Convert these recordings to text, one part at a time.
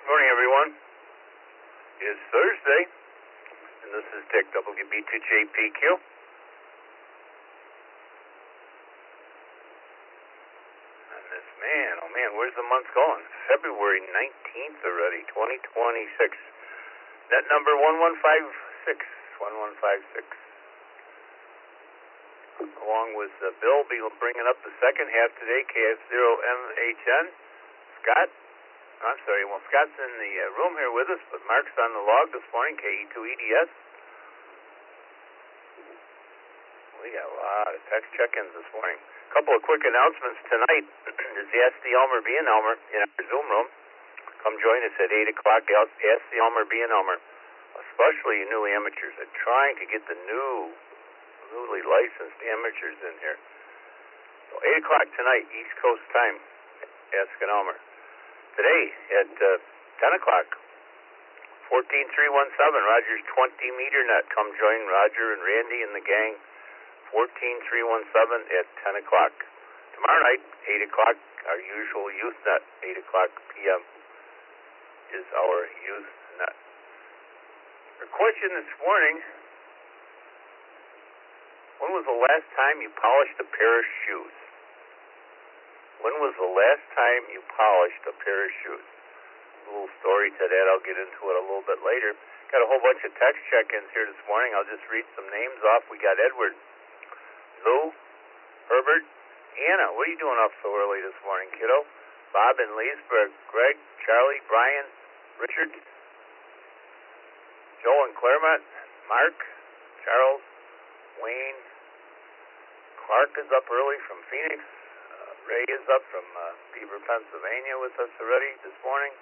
Morning, everyone. It's Thursday, and this is Dick WB2JPQ. And this oh man, where's the month going? February 19th already, 2026. Net number 1156, 1156. Along with Bill, be bringing up the second half today, KF0MHN. Scott. Scott's in the room here with us, but Mark's on the log this morning, KE2EDS. We got a lot of text check-ins this morning. A couple of quick announcements tonight. Is the Ask the Elmer B and Elmer in our Zoom room. Come join us at 8 o'clock. Ask the Elmer B and Elmer. Especially you new amateurs. They're trying to get the newly licensed amateurs in here. So 8 o'clock tonight, East Coast time. Ask an Elmer. Today at 10 o'clock, 14317, Roger's 20-meter net. Come join Roger and Randy and the gang. 14317 at 10 o'clock. Tomorrow night, 8 o'clock, our usual youth net. 8 o'clock p.m. is our youth net. Our question this morning: when was the last time you polished a pair of shoes? When was the last time you polished a pair of shoes? A little story to that. I'll get into it a little bit later. Got a whole bunch of text check-ins here this morning. I'll just read some names off. We got Edward, Lou, Herbert, Anna. What are you doing up so early this morning, kiddo? Bob in Leesburg, Greg, Charlie, Brian, Richard, Joe in Claremont, Mark, Charles, Wayne, Clark is up early from Phoenix. Ray is up from Beaver, Pennsylvania with us already this morning.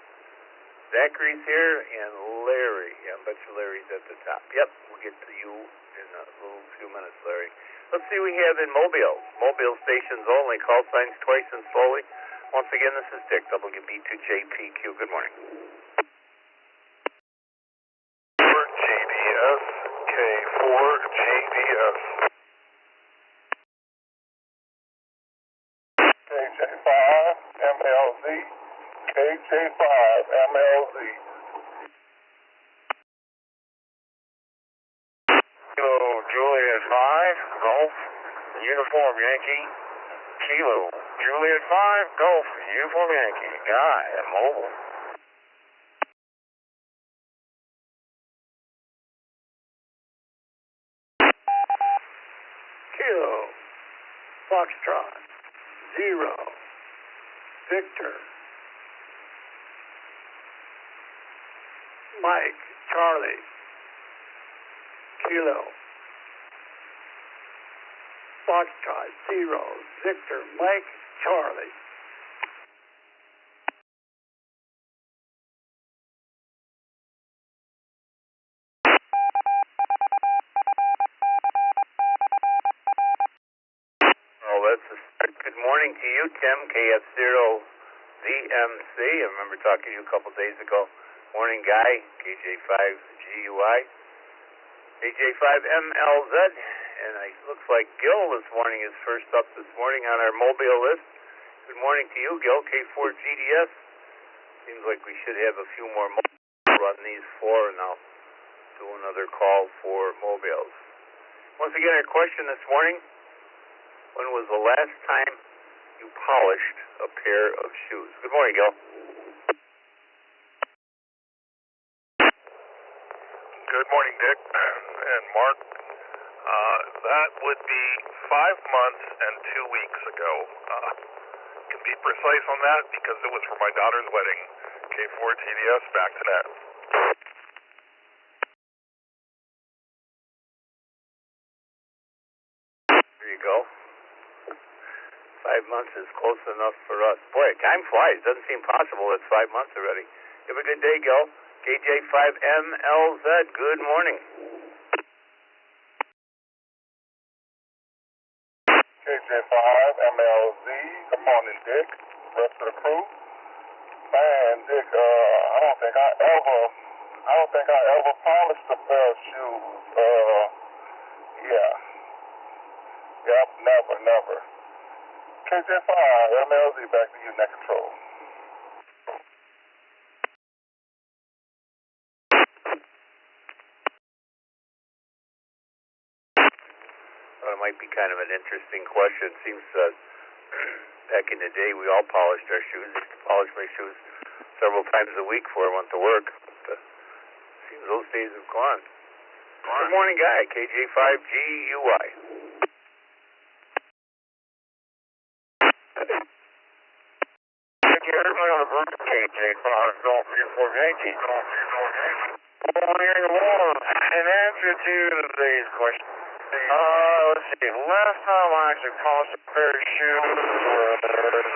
Zachary's here, and Larry. Yeah, I bet you Larry's at the top. Yep, we'll get to you in a little few minutes, Larry. Let's see what we have in Mobile. Mobile stations only. Call signs twice and slowly. Once again, this is Dick, WB2JPQ. Good morning. GDS, K4 GDS. KJ5 MLZ, KJ5 MLZ. Kilo Juliet 5, Golf, Uniform Yankee. Kilo Juliet 5, Golf, Uniform Yankee. Guy at Mobile. Kilo Foxtrot 0 Victor Mike Charlie Kilo Foxtrot 0 Victor Mike Charlie. Good morning to you, Tim, KF0ZMC. I remember talking to you a couple days ago. Morning, Guy, KJ5GUI, KJ5MLZ, and it looks like Gil this morning is first up this morning on our Mobile list. Good morning to you, Gil, K4GDS. Seems like we should have a few more mobiles run these four, and I'll do another call for mobiles. Once again, our question this morning: when was the last time you polished a pair of shoes? Good morning, Gil. Good morning, Dick and Mark. That would be 5 months and 2 weeks ago. Can be precise on that because it was for my daughter's wedding. K4 TDS, back to net. There you go. 5 months is close enough for us. Boy, time flies. Doesn't seem possible. It's 5 months already. Have a good day, Gil. KJ5MLZ, good morning. KJ5MLZ, good morning, Dick. Rest of the crew. Man, Dick, I don't think I ever polished a pair of shoes. Yep, never. KJ5, MLZ, back to you, net control. might be kind of an interesting question. Seems back in the day we all polished our shoes. I used to polish my shoes several times a week before I went to work. But seems those days have gone. Good morning, guy. KJ5GUY. Everybody on the Brew KJ5 Golf Uniform Yankee. In answer to today's question, let's see. Last time I actually polished a pair of shoes was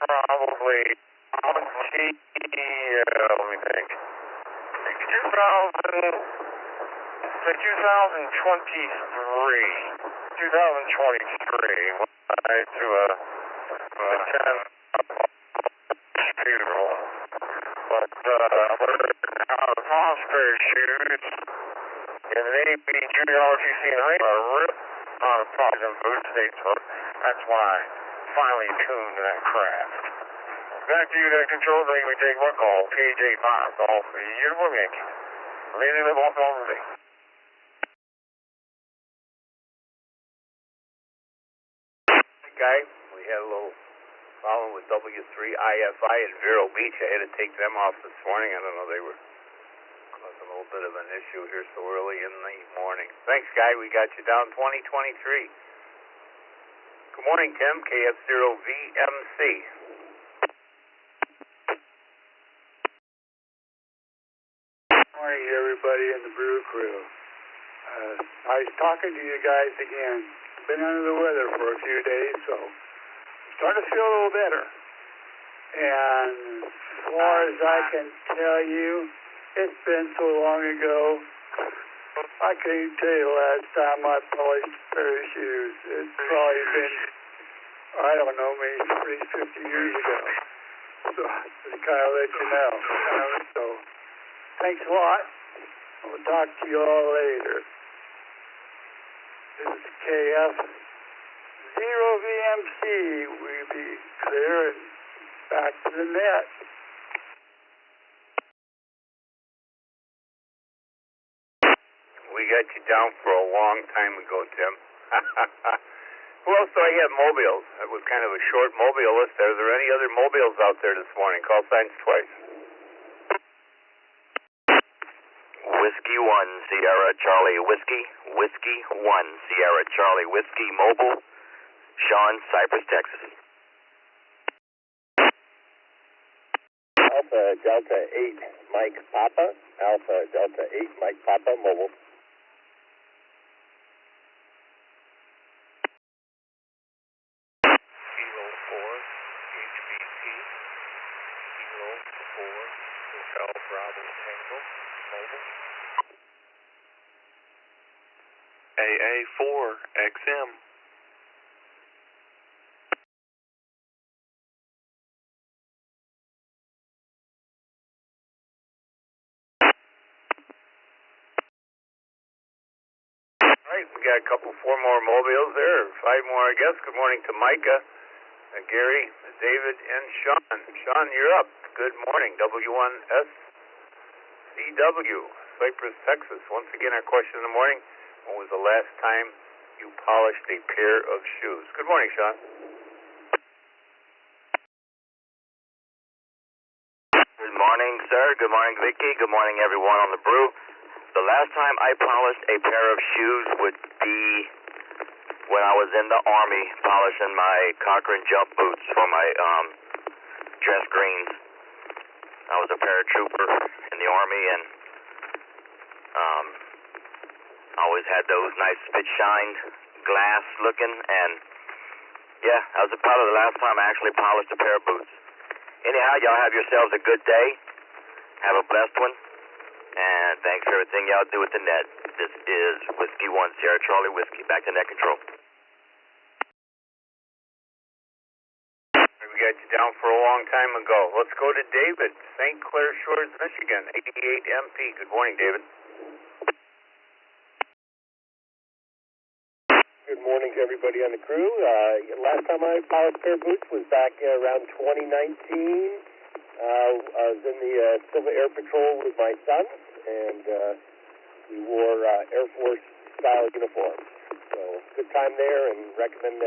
probably 20. Let me think. 2023. When I to attend funeral. But out of house pair of shoes in an AP junior RTC and ring, a rip on a pocket and boots. That's why I finally tuned to that craft. Back to you, that control thing. We take one call. KJ5 Golf Uniform Yankee. Lady live off on the Guy, we had a little problem with W3IFI in Vero Beach. I had to take them off this morning. I don't know, they were causing a little bit of an issue here so early in the morning. Thanks, Guy. We got you down 2023. Good morning, Tim. KF0VMC. Good morning, everybody in the Brew crew. Nice talking to you guys again. Been under the weather for a few days, so I'm starting to feel a little better. And as far as I can tell you, it's been so long ago, I can't even tell you the last time I polished a pair of shoes. It's probably been, I don't know, maybe 40, 50 years ago. So just kind of let you know. So thanks a lot. We'll talk to you all later. This is KF0VMC. We'll be clear and back to the net. We got you down for a long time ago, Tim. Who else do I have? Mobiles. That was kind of a short mobile list. Are there any other mobiles out there this morning? Call signs twice. Whiskey 1, Sierra Charlie Whiskey. Whiskey 1, Sierra Charlie Whiskey Mobile. Sean, Cypress, Texas. Alpha Delta 8, Mike Papa. Alpha Delta 8, Mike Papa, mobile. Kilo 4, HBT. Kilo 4, Hotel Bravo Tango, mobile. AA4, XM. All right, we got a couple, 4 more mobiles there, 5 more, I guess. Good morning to Micah, Gary, David, and Sean. Sean, you're up. Good morning, W1SCW, Cypress, Texas. Once again, our question in the morning, when was the last time you polished a pair of shoes? Good morning, Sean. Good morning, sir. Good morning, Vicky. Good morning, everyone on the Brew. The last time I polished a pair of shoes would be when I was in the Army polishing my Cochrane jump boots for my dress greens. I was a paratrooper in the Army, and I always had those nice spit-shined glass looking, and yeah, that was probably the last time I actually polished a pair of boots. Anyhow, y'all have yourselves a good day. Have a blessed one. And thanks for everything y'all do with the net. This is Whiskey 1, Sierra Charlie Whiskey. Back to net control. We got you down for a long time ago. Let's go to David, St. Clair Shores, Michigan, 88 MP. Good morning, David. Good morning to everybody on the crew. Last time I polished pair of boots was back around 2019. I was in the Civil Air Patrol with my son, and we wore Air Force style uniforms. So good time there, and recommend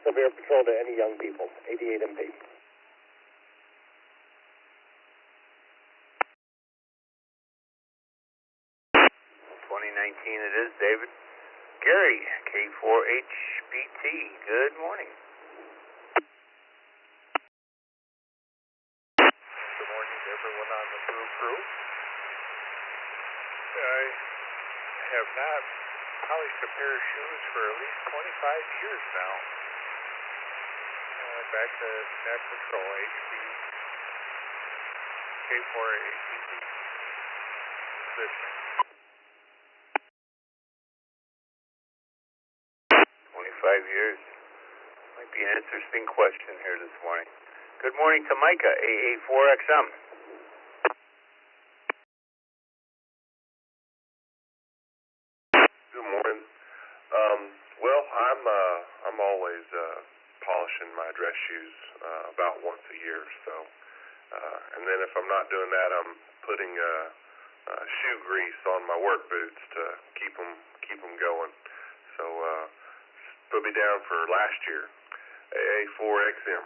Silver Air Patrol to any young people. 88 MP. 2019 it is, David. Gary, K4HBT, good morning. Good morning to everyone on the Brew crew. I have not polished a pair of shoes for at least 25 years now. Back to Net Patrol, HB, K4HBT. Listening. 25 years. Might be an interesting question here this morning. Good morning to Micah, AA4XM. Good morning. Well, I'm always polishing my dress shoes about once a year. So, and then if I'm not doing that, I'm putting shoe grease on my work boots to keep them going. So, put me down for last year, AA4XM.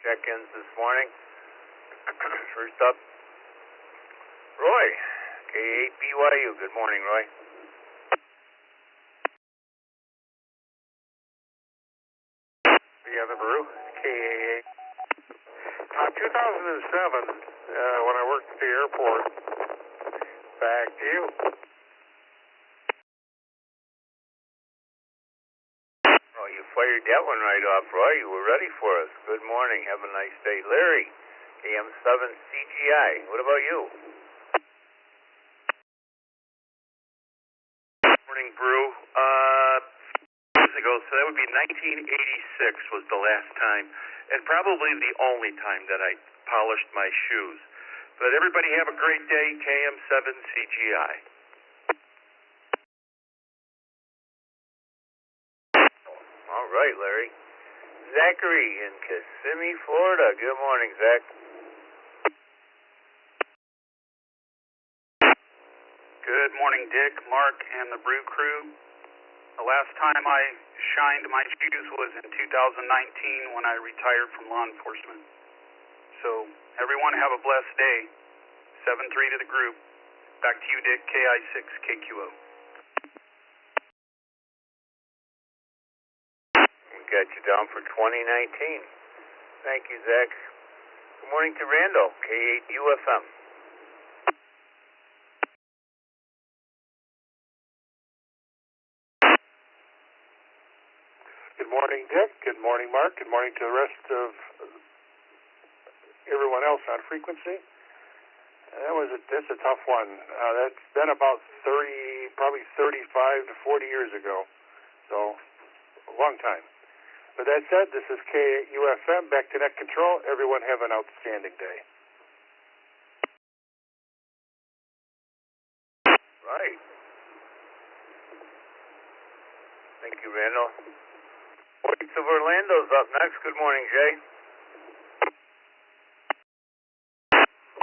Check-ins this morning. First up, Roy, K8BYU. Good morning, Roy. Yeah, the Brew, KAA. 2007, when I worked at the airport. Back to you. Oh, you fired that one right off, Roy. You were ready for us. Good morning. Have a nice day. Larry, AM7CGI. What about you? Morning, Brew. Years ago, so that would be 1986 was the last time, and probably the only time that I polished my shoes. But everybody have a great day, KM7CGI. All right, Larry. Zachary in Kissimmee, Florida. Good morning, Zach. Good morning, Dick, Mark, and the Brew crew. The last time I shined my shoes was in 2019 when I retired from law enforcement. So, everyone have a blessed day. 7-3 to the group. Back to you, Dick, KI6KQO. We got you down for 2019. Thank you, Zach. Good morning to Randall, K8UFM. Good morning, Dick. Good morning, Mark. Good morning to the rest of everyone else on frequency. That's a tough one. That's been about 30, probably 35 to 40 years ago. So, a long time. With that said, this is KUFM, back to net control. Everyone have an outstanding day. Right. Thank you, Randall. Voice of Orlando's up next. Good morning, Jay.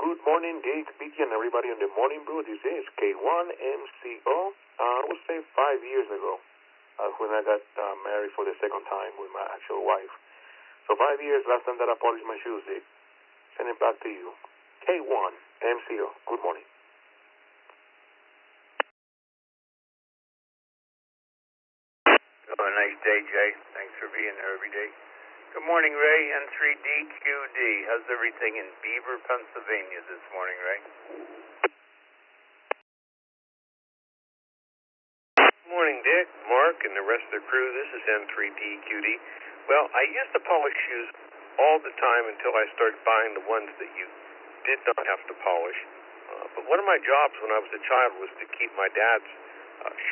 Good morning, Dick, Vicky, and everybody on the Morning Brew. This is K1MCO. I would say 5 years ago when I got married for the second time with my actual wife. So 5 years, last time that I polished my shoes, Dick. Send it back to you. K1MCO. Good morning. Have a nice day, Jay. Thanks for being there every day. Good morning, Ray, N3DQD. How's everything in Beaver, Pennsylvania this morning, Ray? Morning, Dick, Mark, and the rest of the crew. This is N3DQD. Well, I used to polish shoes all the time until I started buying the ones that you did not have to polish. But one of my jobs when I was a child was to keep my dad's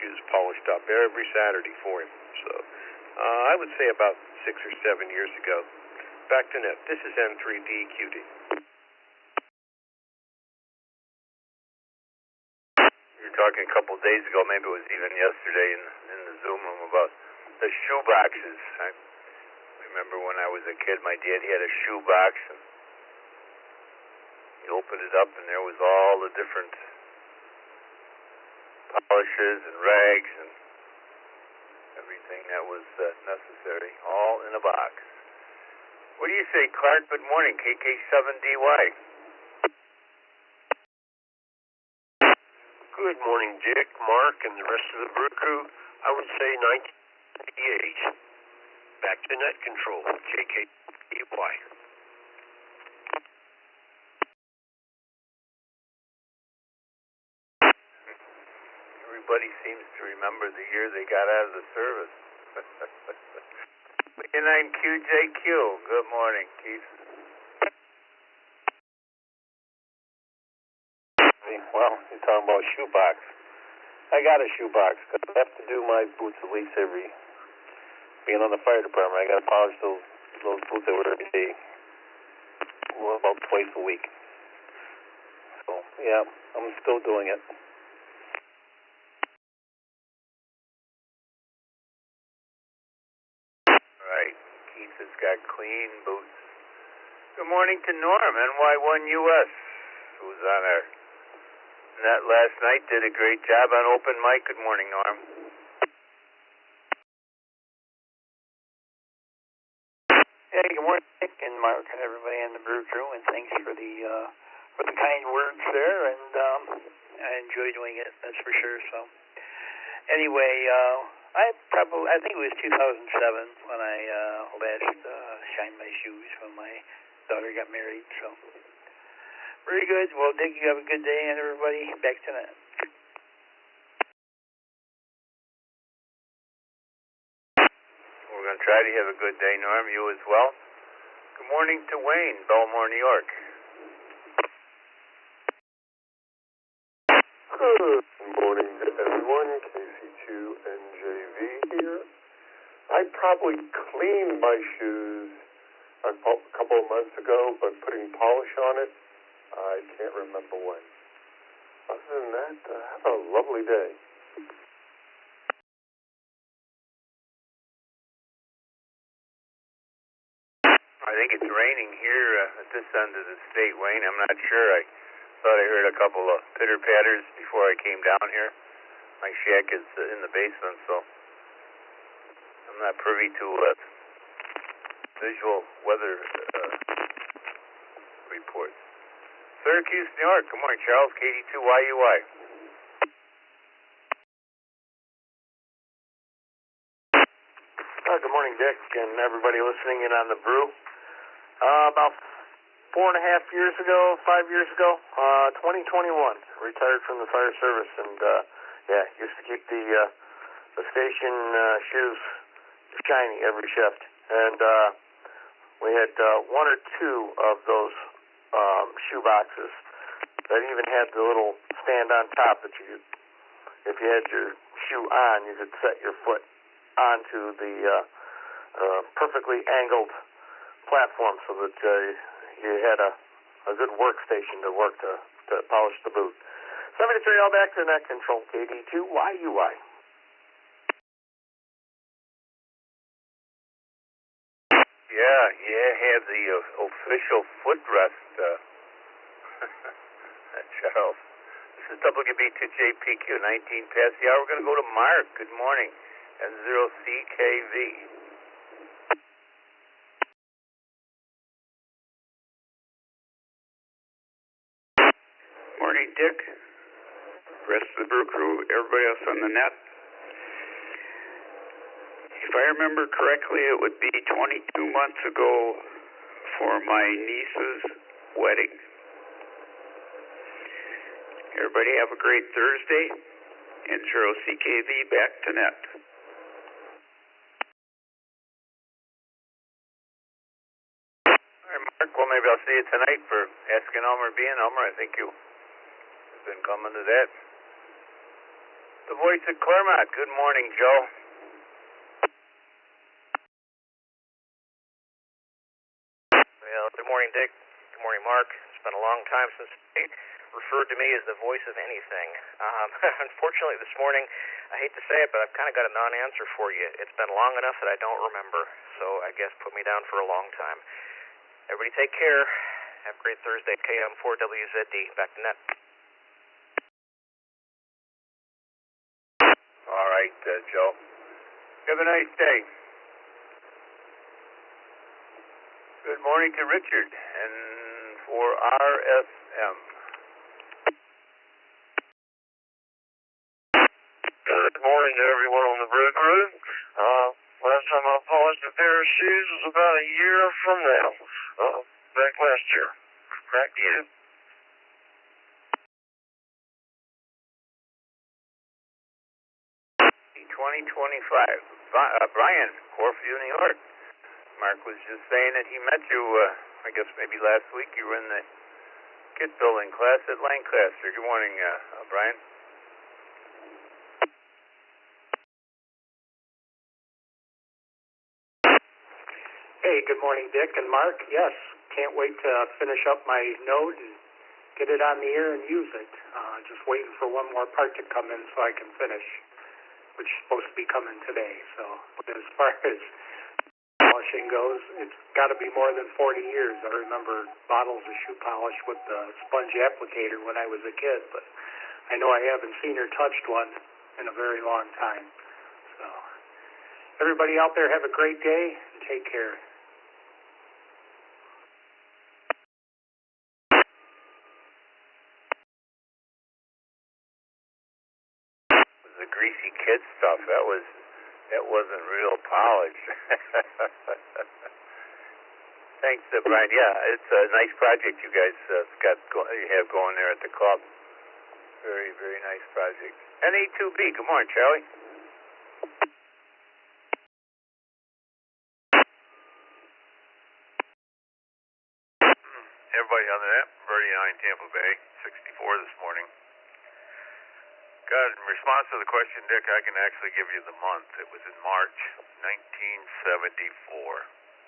shoes polished up every Saturday for him. So I would say about 6 or 7 years ago. Back to net. This is N3DQD. You were talking a couple of days ago, maybe it was even yesterday in the Zoom room about the shoe boxes. I remember when I was a kid, my dad had a shoe box, and he You opened it up, and there was all the different polishes and rags and everything that was necessary, all in a box. What do you say, Clark? Good morning, KK7DY. Good morning, Dick, Mark, and the rest of the Brew crew. I would say 1998. Back to net control, KK7DY. Everybody seems to remember the year they got out of the service. 9QJQ. Good morning, Keith. Well, you're talking about shoebox. I got a shoebox because I have to do my boots at least being on the fire department, I got to polish those boots every day, well, about twice a week. So, yeah, I'm still doing it. Right. Keith has got clean boots. Good morning to Norm, NY1US, who was on our net last night, did a great job on open mic. Good morning, Norm. Hey, good morning, Nick and Mark and everybody in the Brew crew, and thanks for the kind words there. And I enjoy doing it, that's for sure. So, anyway, I think it was 2007 when I last shined my shoes when my daughter got married. So, very good. Well, Dick, you have a good day, and everybody back to that. We're going to try to have a good day, Norm. You as well. Good morning to Wayne, Belmore, New York. Good morning to everyone. KC2NJV here. I probably cleaned my shoes a couple of months ago, but putting polish on it, I can't remember when. Other than that, have a lovely day. I think it's raining here at this end of the state, Wayne. I'm not sure. I thought I heard a couple of pitter-patters before I came down here. My shack is in the basement, so I'm not privy to visual weather reports. Syracuse, New York. Good morning, Charles. KD2YUY. Good morning, Dick, and everybody listening in on the Brew. About 5 years ago, 2021, retired from the fire service, and used to keep the station shoes shiny every shift. And we had one or two of those shoe boxes that even had the little stand on top that if you had your shoe on, you could set your foot onto the perfectly angled platform so that you had a good workstation to work to polish the boot. 73 all back to net control, KD2YUY. Yeah, have the official footrest, Charles. This is WB2JPQ, 19 past the hour. We're going to go to Mark. Good morning. N0CKV. Morning, Dick. Rest of the Brew crew, everybody else on the net. If I remember correctly, it would be 22 months ago for my niece's wedding. Everybody have a great Thursday. N0CKV back to net. All right, Mark. Well, maybe I'll see you tonight for Asking Elmer being Elmer. I think you've been coming to that. The voice of Claremont. Good morning, Joe. Well, good morning, Dick. Good morning, Mark. It's been a long time since you referred to me as the voice of anything. Unfortunately, this morning, I hate to say it, but I've kind of got a non-answer for you. It's been long enough that I don't remember, so I guess put me down for a long time. Everybody take care. Have a great Thursday. KM4WZD. Back to net. All right, Joe. Have a nice day. Good morning to Richard, and for RFM. Good morning to everyone on the Brew Crew. Last time I polished a pair of shoes was about a year from now. Back last year. Back to you. 2025. Brian, Corfview, New York. Mark was just saying that he met you, I guess maybe last week. You were in the kit building class at Lancaster. Good morning, Brian. Hey, good morning, Dick and Mark. Yes, can't wait to finish up my node and get it on the air and use it. Just waiting for one more part to come in so I can finish, which is supposed to be coming today. So as far as polishing goes, it's got to be more than 40 years. I remember bottles of shoe polish with the sponge applicator when I was a kid, but I know I haven't seen or touched one in a very long time. So everybody out there have a great day and take care. The greasy kid stuff, that wasn't real polish. Thanks, Brian. Yeah, it's a nice project you guys you have going there at the club. Very, very nice project. NA2B, good morning, Charlie. Everybody on the net, 39 Tampa Bay, 64 this morning. God, in response to the question, Dick, I can actually give you the month. It was in March 1974.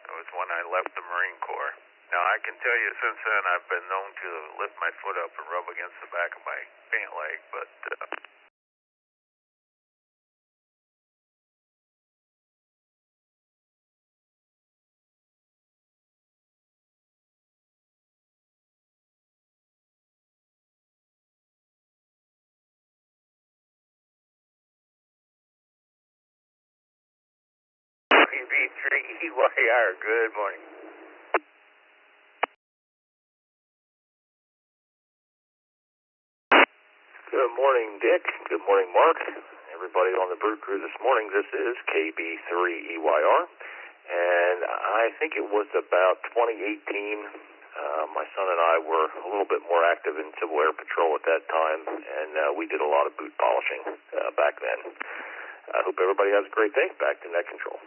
That was when I left the Marine Corps. Now, I can tell you since then I've been known to lift my foot up and rub against the back of my pant leg, but B3EYR, good morning. Good morning, Dick. Good morning, Mark. Everybody on the Brew Crew this morning. This is KB3EYR, and I think it was about 2018. My son and I were a little bit more active in Civil Air Patrol at that time, and we did a lot of boot polishing back then. I hope everybody has a great day. Back to net control.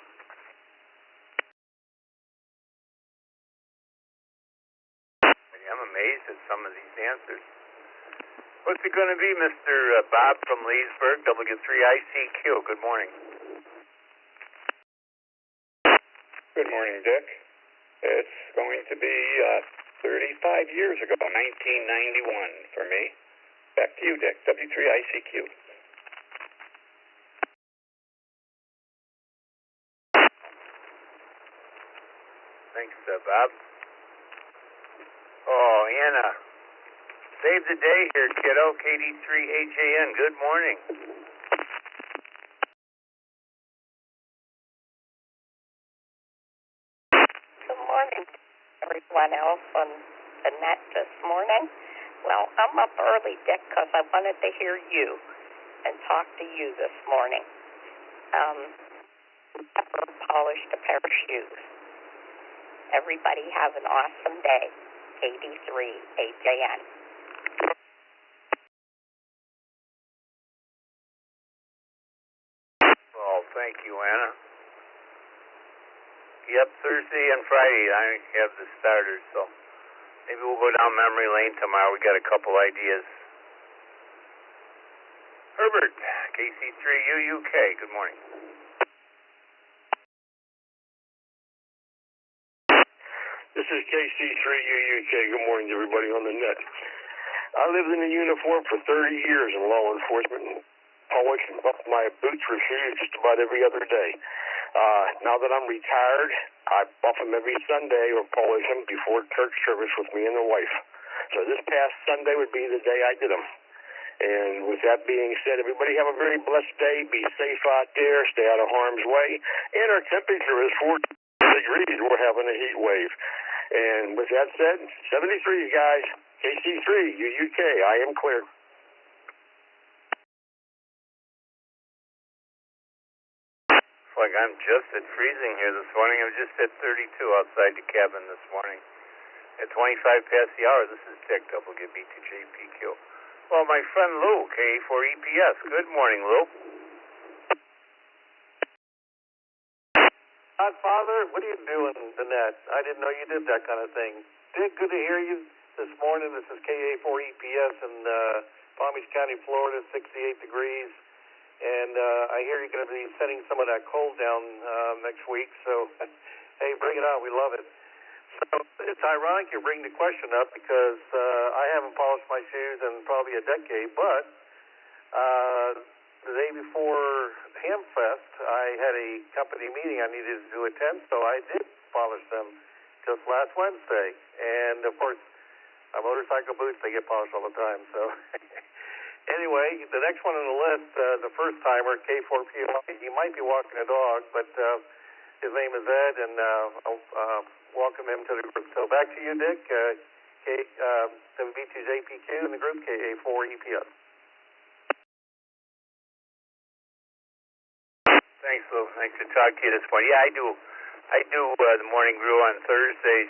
I'm amazed at some of these answers. What's it going to be, Mr. Bob from Leesburg, W3ICQ? Good morning. Good morning, Dick. It's going to be 35 years ago, 1991 for me. Back to you, Dick, W3ICQ. Thanks, Bob. Oh, Anna. Save the day here, kiddo. KD3HAN. Good morning. Good morning, everyone else on the net this morning. Well, I'm up early, Dick, because I wanted to hear you and talk to you this morning. Never polished a pair of shoes. Everybody have an awesome day. KD3HAN. Well, thank you, Anna. Yep, Thursday and Friday I have the starters, so maybe we'll go down memory lane tomorrow. We got a couple ideas. Herbert, KC3UUK, good morning. This is KC3UUK. Good morning to everybody on the net. I lived in a uniform for 30 years in law enforcement and polished my boots for shoes just about every other day. Now that I'm retired, I buff them every Sunday or polish them before church service with me and the wife. So this past Sunday would be the day I did them. And with that being said, everybody have a very blessed day. Be safe out there. Stay out of harm's way. And our temperature is 40 degrees. We're having a heat wave. And with that said, 73, guys. KC3, UUK. I am clear. It's like I'm just at freezing here this morning. I was just at 32 outside the cabin this morning. At 25 past the hour, this is Dick, WB2JPQ. Well, my friend Lou, K4EPS. Good morning, Lou. Godfather, what are you doing, Danette? I didn't know you did that kind of thing. Dick, good to hear you this morning. This is KA4EPS in Palm Beach County, Florida, 68 degrees. And I hear you're going to be sending some of that cold down next week. So, hey, bring it on. We love it. So it's ironic you bring the question up because I haven't polished my shoes in probably a decade, but the day before Hamfest, I had a company meeting I needed to attend, so I did polish them just last Wednesday. And, of course, my motorcycle boots, they get polished all the time. So anyway, the next one on the list, the first timer, K4PO, he might be walking a dog, but his name is Ed, and I'll welcome him to the group. So back to you, Dick, WB2JPQ in the group, KA4EPS. Thanks, Lou. Nice to talk to you this morning. Yeah, I do the morning brew on Thursdays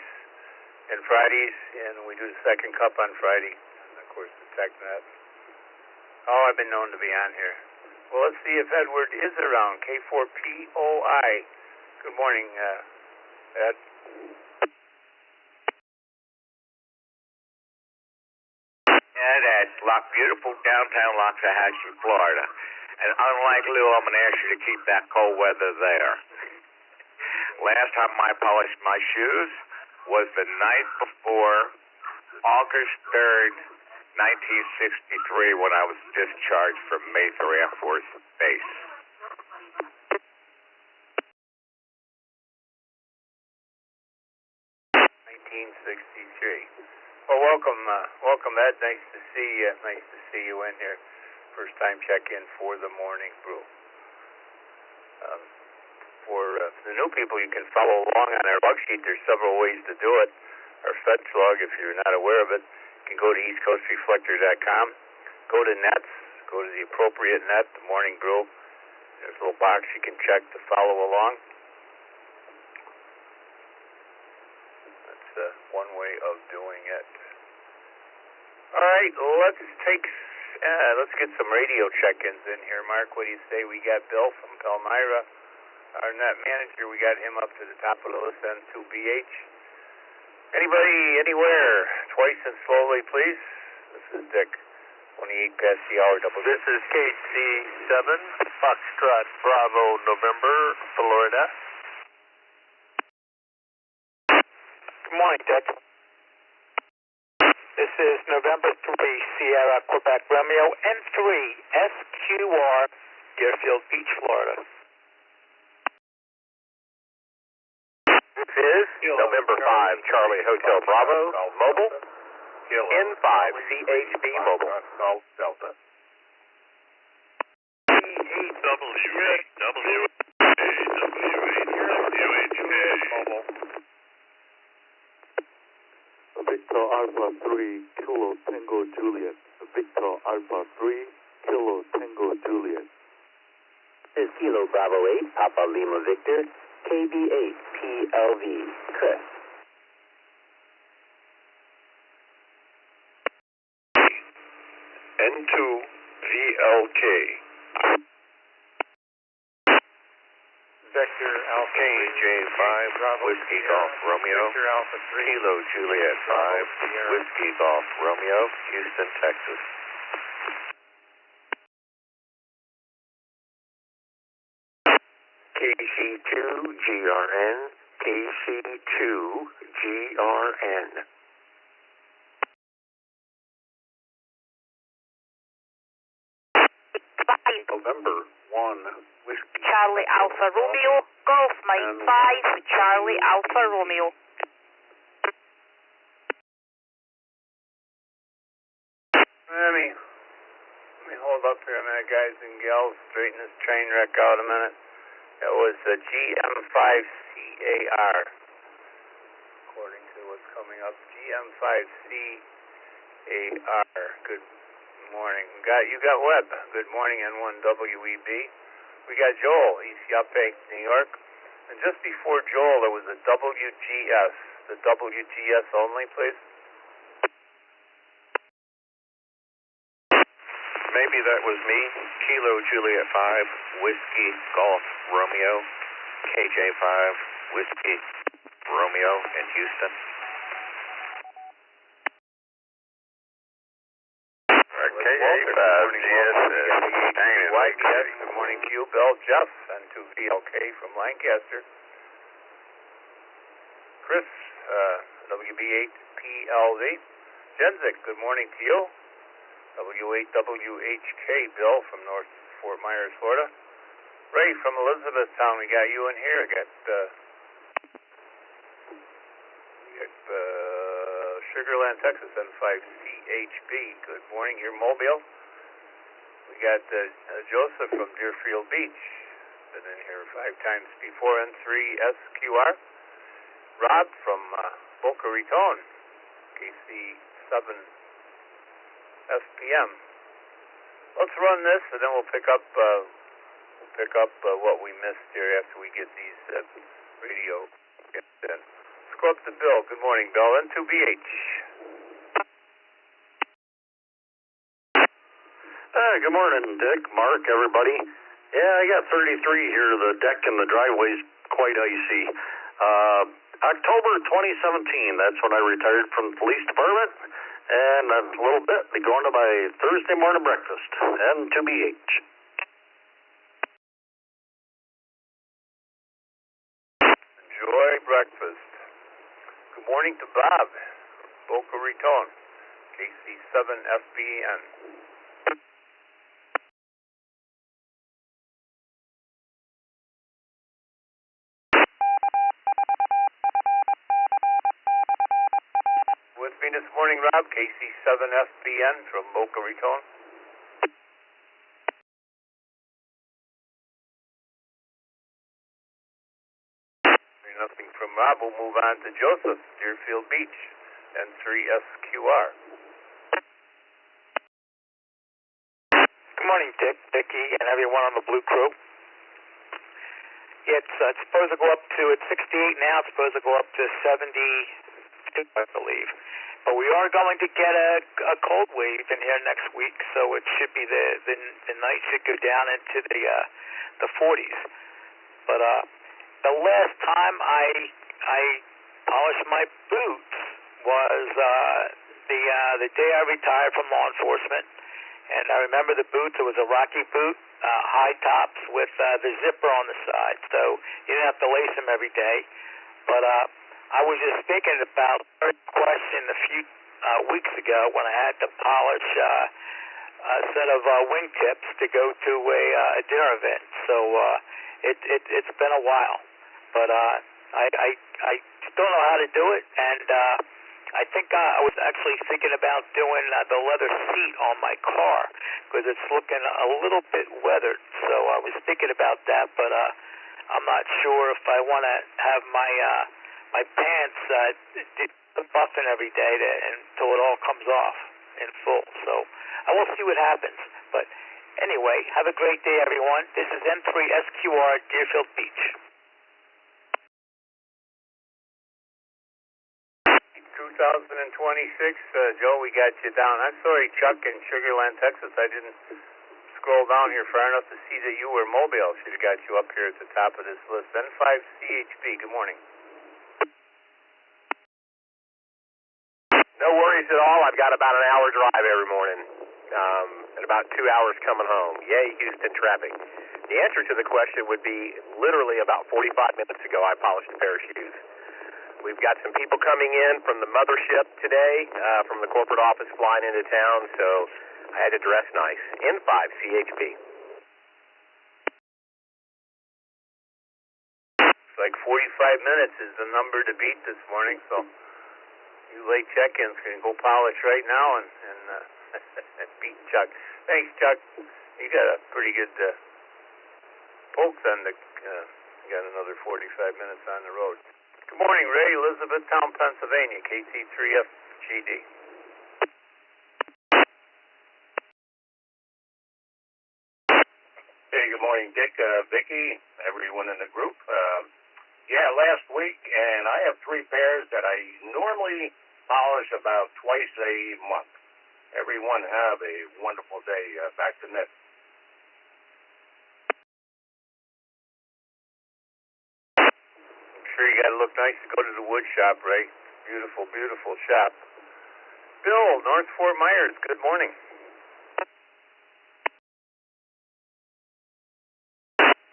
and Fridays, and we do the second cup on Friday, and of course the TechNet. Oh, I've been known to be on here. Well, let's see if Edward is around. K4POI. Good morning, Ed. Ed at beautiful downtown Loxahatchee, Florida. And unlike Lou, I'm going to ask you to keep that cold weather there. Last time I polished my shoes was the night before August 3rd, 1963, when I was discharged from Mather Air Force Base. Well, welcome, Ed. Nice to see you. Nice to see you in here. First time check-in for the morning brew. For the new people, you can follow along on our log sheet. There's several ways to do it. Our fetch log, if you're not aware of it, you can go to eastcoastreflector.com, go to nets, go to the appropriate net, the morning brew. There's a little box you can check to follow along. That's one way of doing it. All right, let's get some radio check-ins in here. Mark, what do you say? We got Bill from Palmyra, our net manager. We got him up to the top of the list, N2BH. Anybody, anywhere, twice and slowly, please. This is Dick, 28 past the hour. This is KC7, Foxtrot Bravo, November, Florida. Good morning, Dick. This is November 3, Sierra, Quebec, Romeo, N3, SQR, Deerfield Beach, Florida. This is November 5, Charlie Hotel Bravo, Mobile, N5, CHB Mobile. Delta. Victor Alpha 3, Kilo Tango Juliet. Victor Alpha 3, Kilo Tango Juliet. This is Kilo Bravo 8, Papa Lima Victor, KB8, PLV, Chris. N2 VLK. Vector Alpha KJ5, Whiskey Golf Romeo, Vector Alpha 3, Kilo Juliet 5, Whiskey Golf Romeo, Houston, Texas. KC2 GRN, KC2 GRN. November 1, Whiskey Charlie Charlie Alpha Romeo, Golf Mike 5, Charlie Alpha Romeo. Let me hold up here a minute, guys and gals. Straighten this train wreck out a minute. That was the GM5CAR, according to what's coming up. GM5CAR. Good morning. You got Webb. Good morning, N1WEB. We got Joel, East Yape, New York. And just before Joel, there was a WGS. The WGS only, please. Maybe that was me. Kilo Juliet 5, Whiskey Golf Romeo, KJ5, Whiskey Romeo in Houston. KJ5, GS, YBS, good morning to you, Bill, Jeff, and to VLK from Lancaster. Chris, WB8PLV. Jenzik, good morning to you. W8WHK, Bill from North Fort Myers, Florida. Ray from Elizabethtown, we got you in here. We got Sugarland, Texas, N5CHB. Good morning, here, Mobile. We got Joseph from Deerfield Beach. Been in here 5 times before, N3SQR. Rob from Boca Raton, KC7 FPM. Let's run this, and then we'll pick up what we missed here after we get these radio in. Let's go up to Bill. Good morning, Bill. N2BH. Good morning, Dick, Mark, everybody. Yeah, I got 33 here. The deck and the driveway's quite icy. October 2017, that's when I retired from the police department. And a little bit, be going to my Thursday morning breakfast, N2BH. Enjoy breakfast. Good morning to Bob, Boca Raton, KC7FBN. With me this morning, Rob, KC7FBN from Boca Raton. Nothing from Rob. We'll move on to Joseph, Deerfield Beach, N3SQR. Good morning, Dick, Dickie, and everyone on the Blue Crew. It's supposed to go up to, it's 68 now, it's supposed to go up to 72, I believe. But we are going to get a cold wave in here next week, so it should be the night should go down into the 40s. But the last time I polished my boots was the day I retired from law enforcement, and I remember the boots. It was a Rocky boot, high tops with the zipper on the side, so you didn't have to lace them every day. But I was just thinking about a question a few weeks ago when I had to polish a set of wingtips to go to a dinner event. So it's been a while, but I don't know how to do it, and I think I was actually thinking about doing the leather seat on my car because it's looking a little bit weathered. So I was thinking about that, but I'm not sure if I want to have my pants buffing every day until it all comes off in full. So I will see what happens. But anyway, have a great day, everyone. This is N3SQR, Deerfield Beach. 2026, Joe, we got you down. I'm sorry, Chuck in Sugarland, Texas. I didn't scroll down here far enough to see that you were Mobile. Should have got you up here at the top of this list. N5CHB, good morning. No worries at all. I've got about an hour drive every morning, and about 2 hours coming home. Yay, Houston traffic. The answer to the question would be literally about 45 minutes ago, I polished a pair of shoes. We've got some people coming in from the mothership today, from the corporate office flying into town, so I had to dress nice. N5CHB. like 45 minutes is the number to beat this morning, so you late check-ins can go polish right now and beat Chuck. Thanks, Chuck. You got a pretty good pokes on the. You got another 45 minutes on the road. Good morning, Ray, Elizabethtown, Pennsylvania, KT3FGD. Hey, good morning, Dick, Vicky, everyone in the group. Yeah, last week, and I have 3 pairs that I normally polish about twice a month. Everyone have a wonderful day. Back to net. I'm sure you got to look nice to go to the wood shop, Ray. Beautiful, beautiful shop. Bill, North Fort Myers, good morning.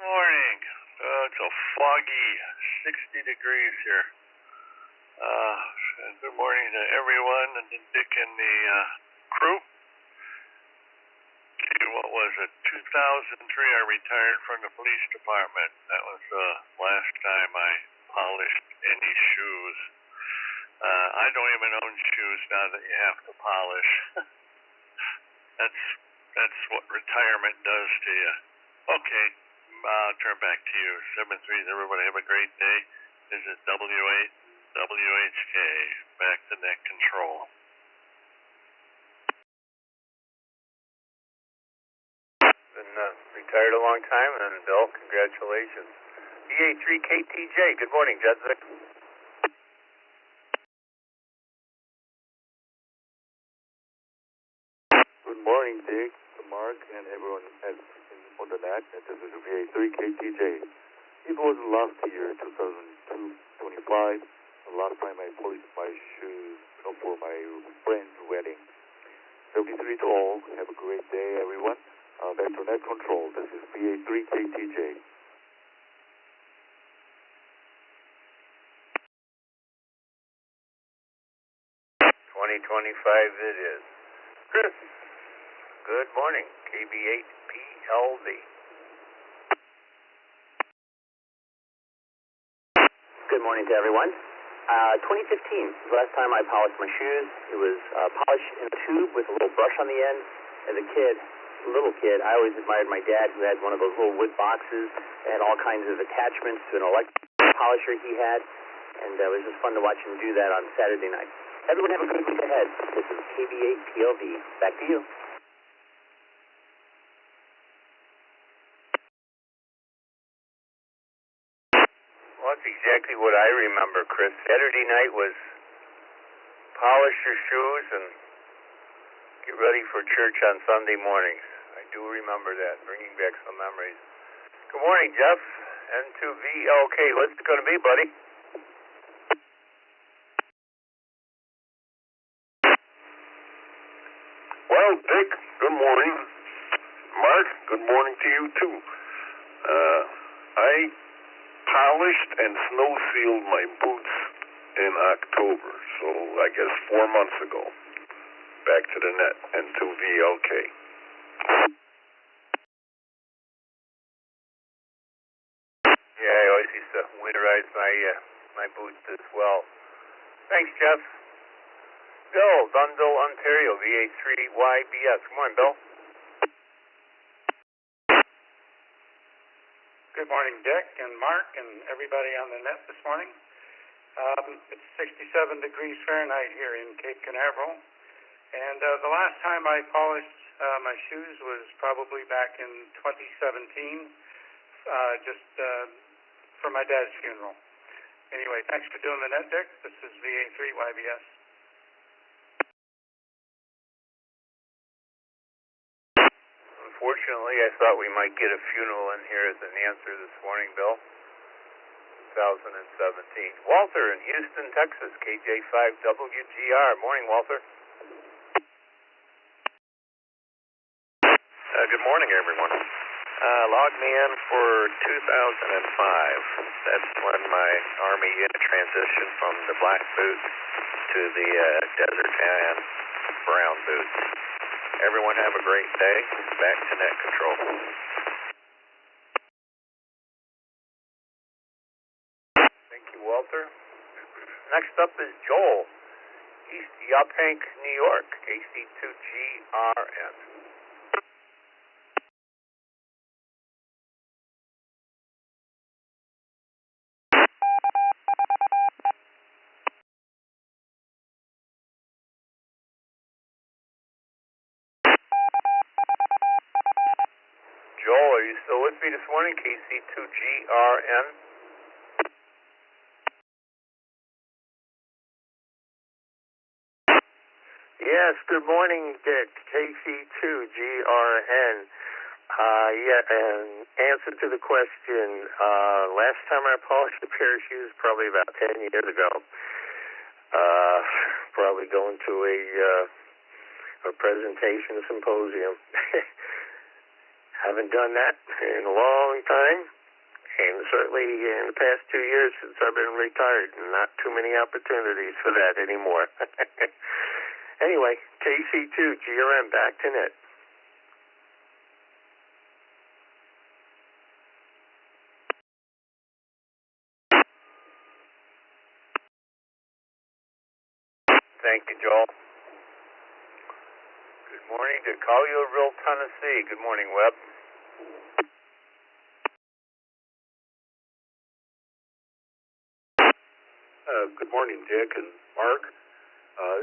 Morning. It's a foggy 60 degrees here. Good morning to everyone, and Dick and the crew. What was it? 2003 I retired from the police department. That was the last time I polished any shoes. I don't even own shoes now that you have to polish. That's what retirement does to you. Okay, I'll turn back to you. 7-3, everybody have a great day. This is W8 WHK, back to net control. Been retired a long time, and Bill, congratulations. BA3KTJ, good morning, Jessica. Good morning, Dick, Mark, and everyone on the net. This is VA3KTJ. It was last year, 2025. The last time I polished my shoes for my friend's wedding. W3 to all. Have a great day, everyone. Back to net control. This is VA3KTJ. 2025 it is. Chris, good morning, KB8PLV. Good morning to everyone. 2015 was the last time I polished my shoes. It was polished in a tube with a little brush on the end. As a little kid, I always admired my dad, who had one of those little wood boxes that had all kinds of attachments to an electric polisher he had, and it was just fun to watch him do that on Saturday night. Everyone have a good week ahead. This is KB8PLV. Back to you. Well, that's exactly what I remember, Chris. Saturday night was polish your shoes and get ready for church on Sunday mornings. I do remember that, bringing back some memories. Good morning, Jeff. N2V. Okay, what's it going to be, buddy? Well, Dick, good morning. Mark, good morning to you, too. I polished and snow sealed my boots in October, so I guess 4 months ago. Back to the net, N2VLK. Yeah, I always used to winterize my boots as well. Thanks, Jeff. Bill, Dundle, Ontario, VA3YBS. Come on, Bill. Good morning, Dick and Mark and everybody on the net this morning. It's 67 degrees Fahrenheit here in Cape Canaveral. And the last time I polished my shoes was probably back in 2017, just for my dad's funeral. Anyway, thanks for doing the net, Dick. This is VA3YBS. Unfortunately, I thought we might get a funeral in here as an answer this morning, Bill. 2017. Walter in Houston, Texas, KJ5WGR. Morning, Walter. Good morning, everyone. Logged me in for 2005. That's when my Army unit transitioned from the black boots to the desert tan brown boots. Everyone have a great day. Back to net control. shelter. Next up is Joel, East Yaphank, New York, KC2GRN. Joel, are you still with me this morning? KC2GRN. Yes, good morning, Dick. KC2GRN. And answer to the question, last time I polished a pair of shoes, probably about 10 years ago. Probably going to a presentation symposium. Haven't done that in a long time, and certainly in the past 2 years since I've been retired, not too many opportunities for that anymore. Anyway, KC2GRN, back to net. Thank you, Joel. Good morning to Collierville, Tennessee. Good morning, Webb. Good morning, Dick and Mark.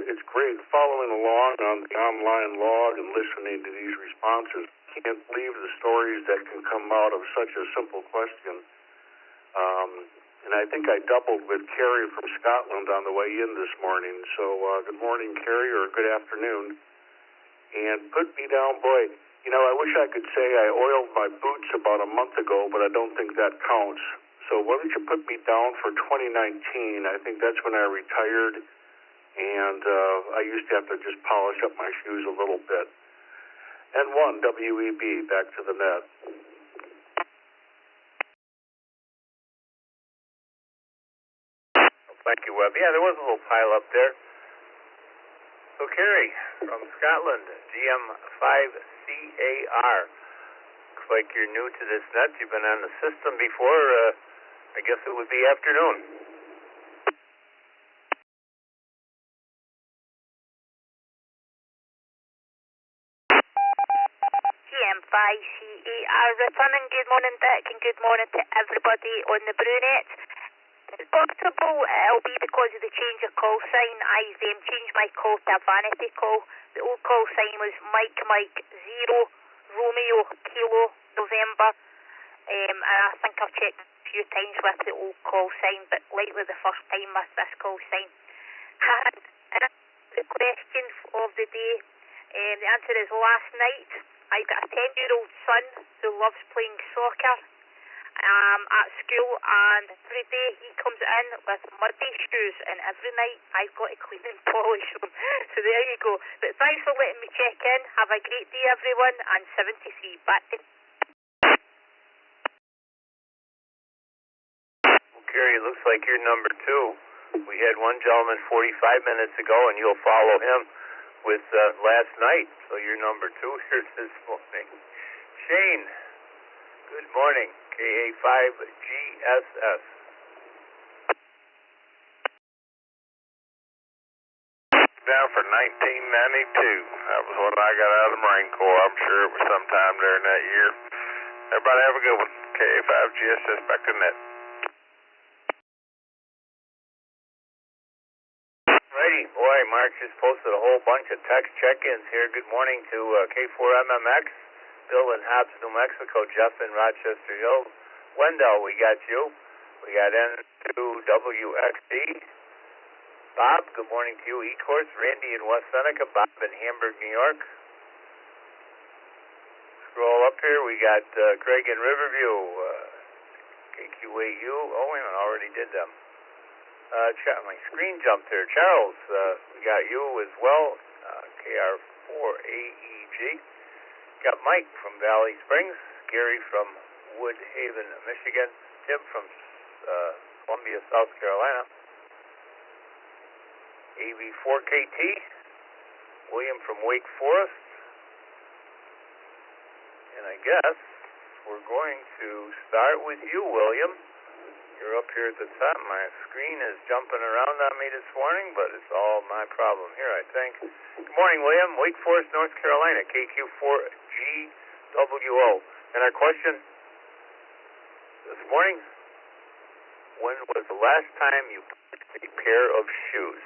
It's great following along on the online log and listening to these responses. Can't believe the stories that can come out of such a simple question. And I think I doubled with Carrie from Scotland on the way in this morning. So good morning, Carrie, or good afternoon. And put me down, boy. You know, I wish I could say I oiled my boots about a month ago, but I don't think that counts. So why don't you put me down for 2019? I think that's when I retired, and I used to have to just polish up my shoes a little bit. And one, WEB, back to the net. Thank you, Webb. Yeah, there was a little pile up there. So, Carrie, from Scotland, GM5CAR. Looks like you're new to this net. You've been on the system before. I guess it would be afternoon. GM5CAR returning. Good morning, Dick, and good morning to everybody on the Brewnet. It's possible it'll be because of the change of call sign. I changed my call to a vanity call. The old call sign was Mike 0 Romeo Kilo November, and I think I've checked a few times with the old call sign, but likely the first time with this call sign. And the question of the day, the answer is last night. I've got a 10-year-old son who loves playing soccer at school, and every day he comes in with muddy shoes, and every night I've got to clean and polish them. So there you go. But thanks for letting me check in. Have a great day, everyone, and 73 back to... Well, Carrie, it looks like you're number 2. We had one gentleman 45 minutes ago, and you'll follow him with last night. So you're number 2 here this morning. Shane, good morning. KA5GSS. Down for 1992. That was what I got out of the Marine Corps. I'm sure it was sometime during that year. Everybody have a good one. KA5GSS, back to net. Righty, boy, Mark just posted a whole bunch of text check-ins here. Good morning to K4MMX. Bill in Hobbs, New Mexico, Jeff in Rochester Hills, Wendell, we got you. We got N2WXD. Bob, good morning to you. E-Course, Randy in West Seneca, Bob in Hamburg, New York. Scroll up here, we got Craig in Riverview, KQAU. Oh, wait a minute, I already did them. My screen jumped here. Charles, we got you as well, KR4AEG. Got Mike from Valley Springs, Gary from Woodhaven, Michigan, Tim from Columbia, South Carolina, AV4KT, William from Wake Forest, and I guess we're going to start with you, William, You're up here at the top. My screen is jumping around on me this morning, but it's all my problem here, I think. Good morning, William. Wake Forest, North Carolina, KQ4GWO. And our question this morning, when was the last time you purchased a pair of shoes?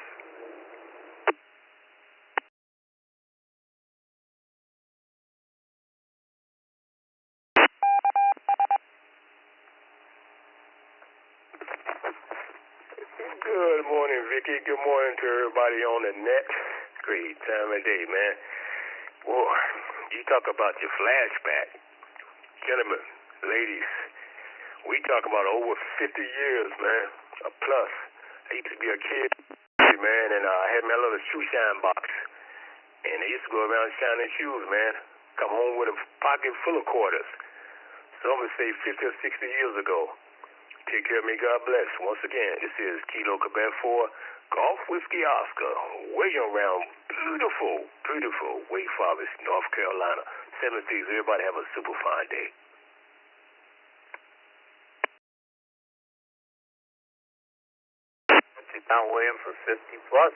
Good morning, Vicky. Good morning to everybody on the net. Great time of day, man. Boy, you talk about your flashback. Gentlemen, ladies, we talk about over 50 years, man, a plus. I used to be a kid, man, and I had my little shoe shine box. And I used to go around shining shoes, man. Come home with a pocket full of quarters. So I'm going to say 50 or 60 years ago. Take care of me, God bless. Once again, this is Kilo Quebec 4, Golf Whiskey Oscar, William Round, beautiful, beautiful Wake Forest, North Carolina. 7 things. Everybody have a super fine day. Down William for 50 plus.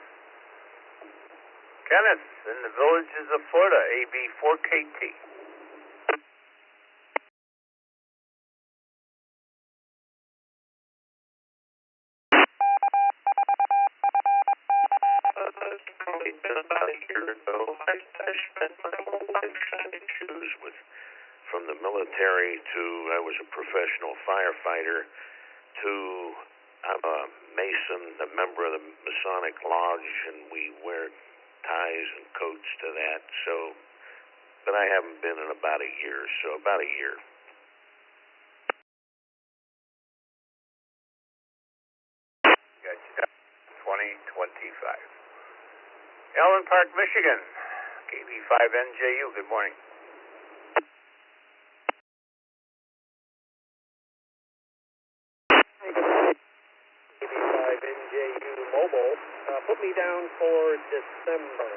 Kenneth in the Villages of Florida, AB4KT. It's probably been about a year ago. I spent my whole life shining shoes from the military to I was a professional firefighter to I'm a Mason, a member of the Masonic Lodge, and we wear ties and coats to that. So, but I haven't been in about a year. So about a year. Gotcha. 2025. Allen Park, Michigan, KB5NJU. Good morning. KB5NJU Mobile. Put me down for December.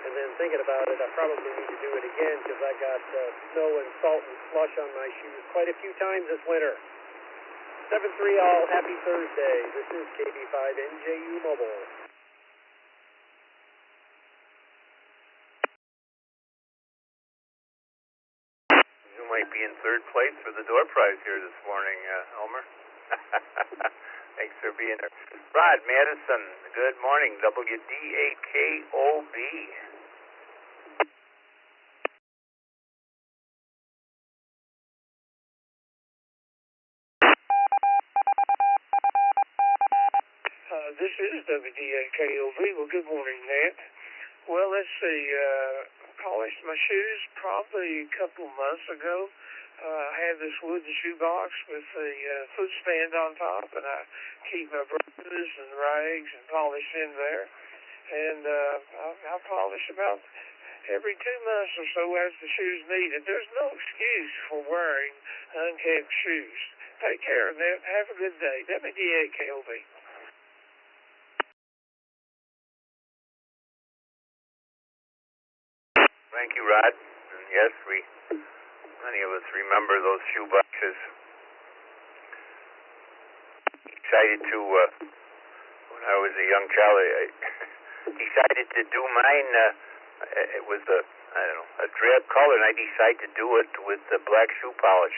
And then thinking about it, I probably need to do it again because I got snow and salt and slush on my shoes quite a few times this winter. 7-3 all, happy Thursday. This is KB5NJU Mobile. You might be in third place for the door prize here this morning, Elmer. Thanks for being there. Rod Madison, good morning, WDAKOB. This is WDAKOB. Well, good morning, Nat. Well, let's see. Polished my shoes probably a couple months ago. I have this wooden shoe box with the foot stand on top, and I keep my brushes and rags and polish in there. And I polish about every 2 months or so as the shoes need it. There's no excuse for wearing unkept shoes. Take care of that. Have a good day. WDAKOB. Thank you, Rod. And yes, many of us remember those shoe boxes. Decided to, when I was a young child, I decided to do mine. It was a drab color, and I decided to do it with the black shoe polish.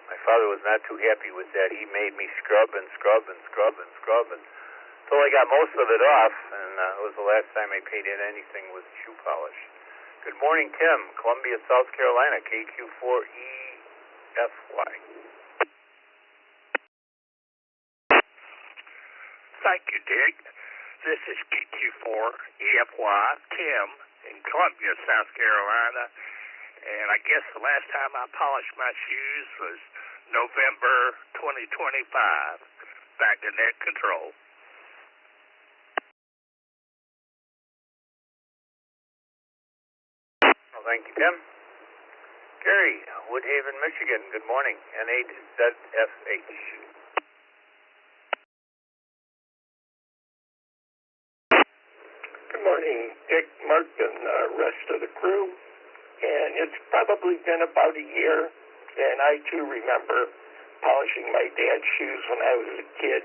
My father was not too happy with that. He made me scrub and scrub and scrub and scrub until I got most of it off, and it was the last time I painted anything with shoe polish. Good morning, Tim, Columbia, South Carolina, KQ4EFY. Thank you, Dick. This is KQ4EFY, Tim, in Columbia, South Carolina. And I guess the last time I polished my shoes was November 2025. Back to net control. Well, thank you, Tim. Gary, Woodhaven, Michigan. Good morning. N8ZFH. Good morning, Dick, Mark, and the rest of the crew. And it's probably been about a year, and I too remember polishing my dad's shoes when I was a kid,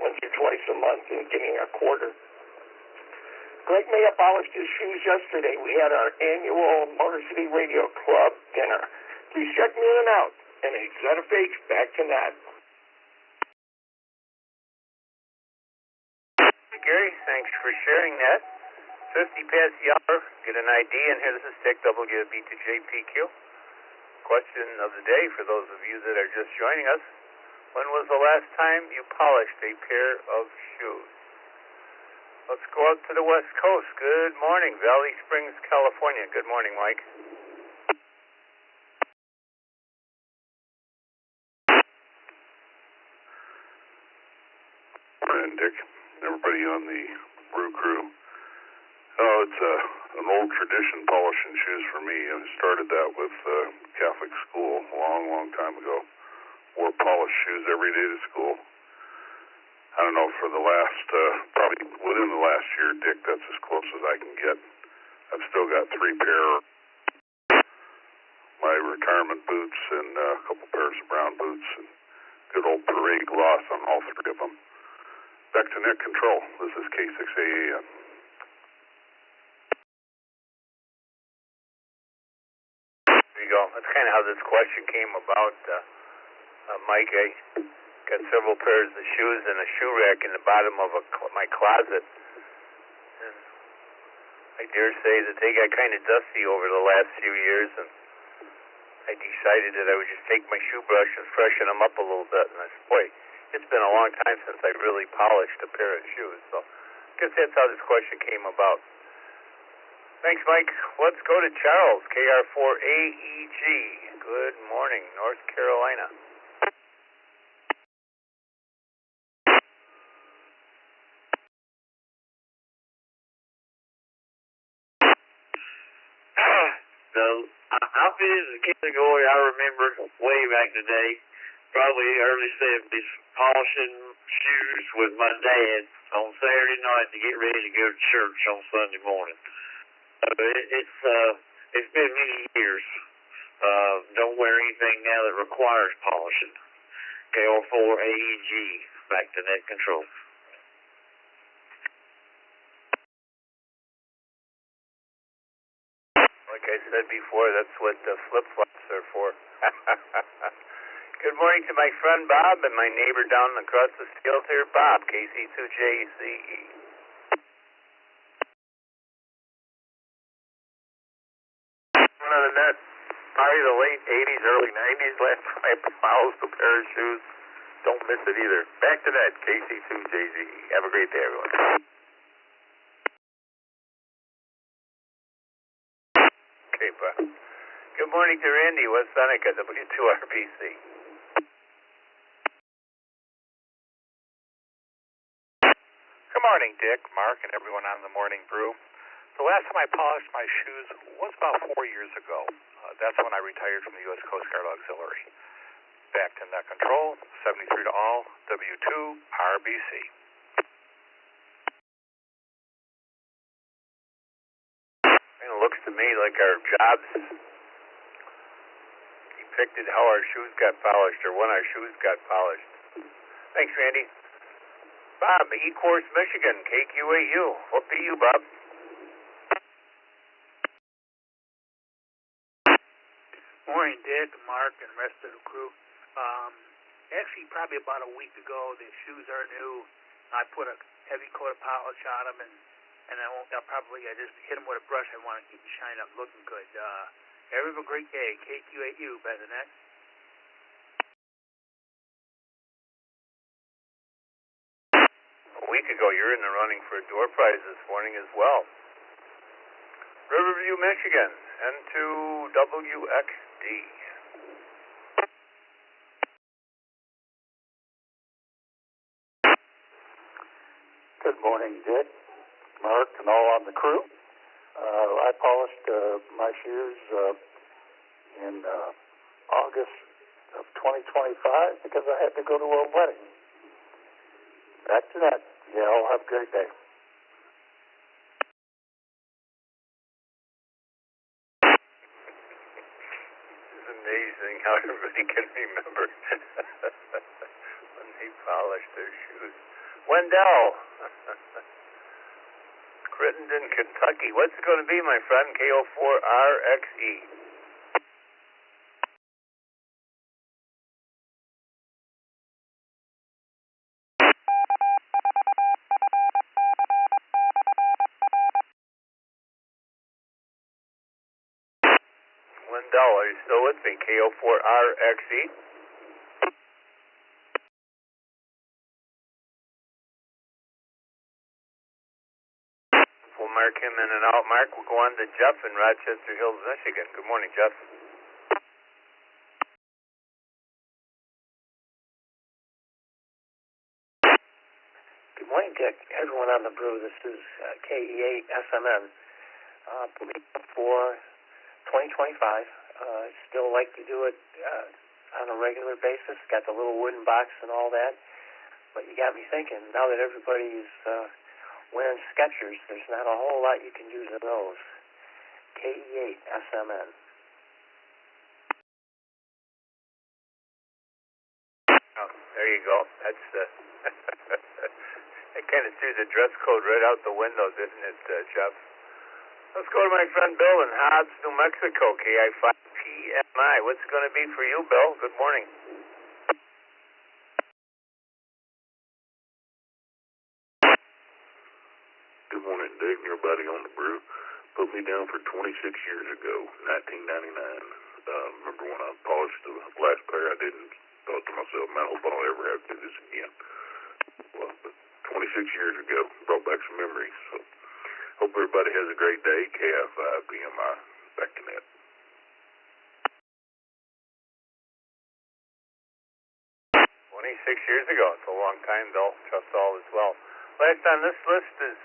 once or twice a month, and getting a quarter. Greg Maya polished his shoes yesterday. We had our annual Motor City Radio Club dinner. Please check me in and out. And instead of H, back to Nat. Gary, thanks for sharing that. 50 past the hour. Get an ID in here. This is Tech WB to JPQ. Question of the day for those of you that are just joining us. When was the last time you polished a pair of shoes? Let's go out to the West Coast. Good morning, Valley Springs, California. Good morning, Mike. Morning, Dick. Everybody on the Brew crew. Oh, it's an old tradition, polishing shoes for me. I started that with Catholic school a long, long time ago. Wore polished shoes every day to school. I don't know, for the last, probably within the last year, Dick, that's as close as I can get. I've still got 3 pair of my retirement boots and a couple pairs of brown boots and good old parade gloss on all 3 of them. Back to net control. This is K6AAN. There you go. That's kind of how this question came about, Mike. I got several pairs of shoes in a shoe rack in the bottom of my closet. And I dare say that they got kind of dusty over the last few years, and I decided that I would just take my shoe brush and freshen them up a little bit. And I said, boy, it's been a long time since I really polished a pair of shoes. So I guess that's how this question came about. Thanks, Mike. Let's go to Charles, KR4AEG. Good morning, North Carolina. So, outfit is a category I remember way back in the day, probably early 70s, polishing shoes with my dad on Saturday night to get ready to go to church on Sunday morning. It's been many years. Don't wear anything now that requires polishing. KR4AEG, back to net control. Like I said before, that's what flip-flops are for. Good morning to my friend Bob and my neighbor down across the field here, Bob, KC2JCE. On the net, probably the late 80s, early 90s, last time I polished a pair of shoes. Don't miss it either. Back to that, KC2JCE. Have a great day, everyone. Okay, Bob. Good morning to Randy, West Seneca, W2RBC. Good morning, Dick, Mark, and everyone on the Morning Brew. The last time I polished my shoes was about 4 years ago. That's when I retired from the U.S. Coast Guard Auxiliary. Back to net control, 73 to all, W2RBC. It looks to me like our jobs depicted how our shoes got polished or when our shoes got polished. Thanks, Randy. Bob, E-Course, Michigan, KQAU. What be you, Bob? Morning, Dick, Mark, and the rest of the crew. Actually, probably about a week ago, the shoes are new. I put a heavy coat of polish on them, and I just hit them with a brush. I want to keep them shining up, looking good. Have a great day. KQAU, by the net. A week ago, you're in the running for a door prize this morning as well. Riverview, Michigan, N2WXD. Good morning, Dick, Mark, and all on the crew. I polished my shoes in August of 2025 because I had to go to a wedding. Back to that. Yeah, all have a great day. It's amazing. amazing how everybody can remember when they polish their shoes. Wendell, Crittenden, Kentucky. What's it going to be, my friend? KO4RXE. Wendell, are you still with me? KO4RXE. We'll mark him in and out. Mark, we'll go on to Jeff in Rochester Hills, Michigan. Good morning, Jeff. Good morning, Dick. Everyone on the Brew. This is KE8SMN. Put me up for 2025. Still like to do it on a regular basis. Got the little wooden box and all that. But you got me thinking, now that everybody's wearing Skechers, there's not a whole lot you can use in those. KE8SMN. Oh, there you go. That's that kind of threw the dress code right out the window, didn't it, Jeff? Let's go to my friend Bill in Hobbs, New Mexico, KI5PMI. What's it going to be for you, Bill? Good morning. Good morning, Dick, and everybody on the Brew. Put me down for 26 years ago, 1999. Remember when I polished the last pair, I didn't thought to myself, man, I hope I don't ever have to do this again. Well, but 26 years ago, brought back some memories. So, hope everybody has a great day. KI5BMI, back to net. 26 years ago. It's a long time, Bill. Trust all as well. Last on this list is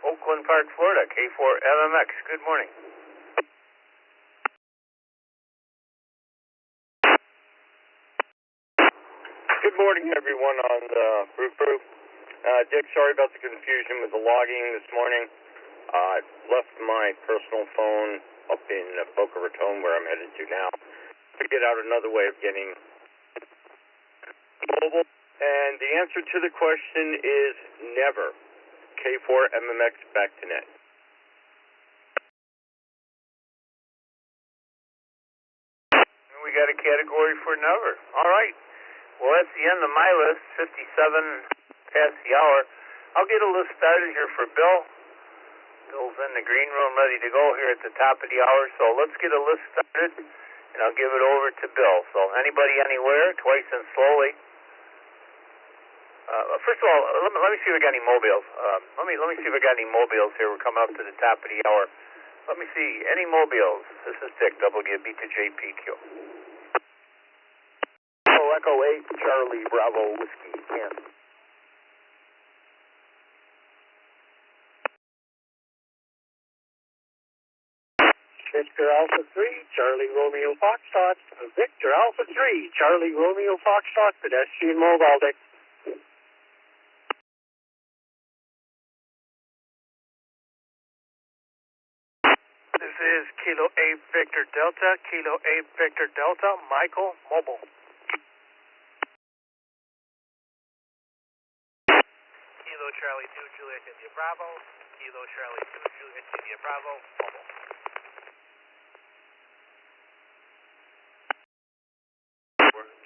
Oakland Park, Florida, K4MMX. Good morning. Good morning, everyone on the Brew. Dick, sorry about the confusion with the logging this morning. I left my personal phone up in Boca Raton, where I'm headed to now. Figured out another way of getting mobile. And the answer to the question is never. K4MMX back to net. We got a category for never. All right. Well, that's the end of my list, 57 past the hour. I'll get a list started here for Bill. Bill's in the green room ready to go here at the top of the hour, so let's get a list started, and I'll give it over to Bill. So anybody anywhere, twice and slowly. First of all, let me see if I got any mobiles. Let me see if I got any mobiles here. We're coming up to the top of the hour. Let me see. Any mobiles? This is Dick, WB to JPQ. Echo 8, Charlie, Bravo, Whiskey, Kansas. Victor Alpha 3, Charlie Romeo Foxtrot. Victor Alpha 3, Charlie Romeo Foxtrot, pedestrian mobile deck. This is Kilo 8 Victor Delta, Kilo 8 Victor Delta, Michael, mobile. Kilo Charlie 2 Juliet India Bravo, Kilo Charlie 2 Juliet India Bravo, mobile.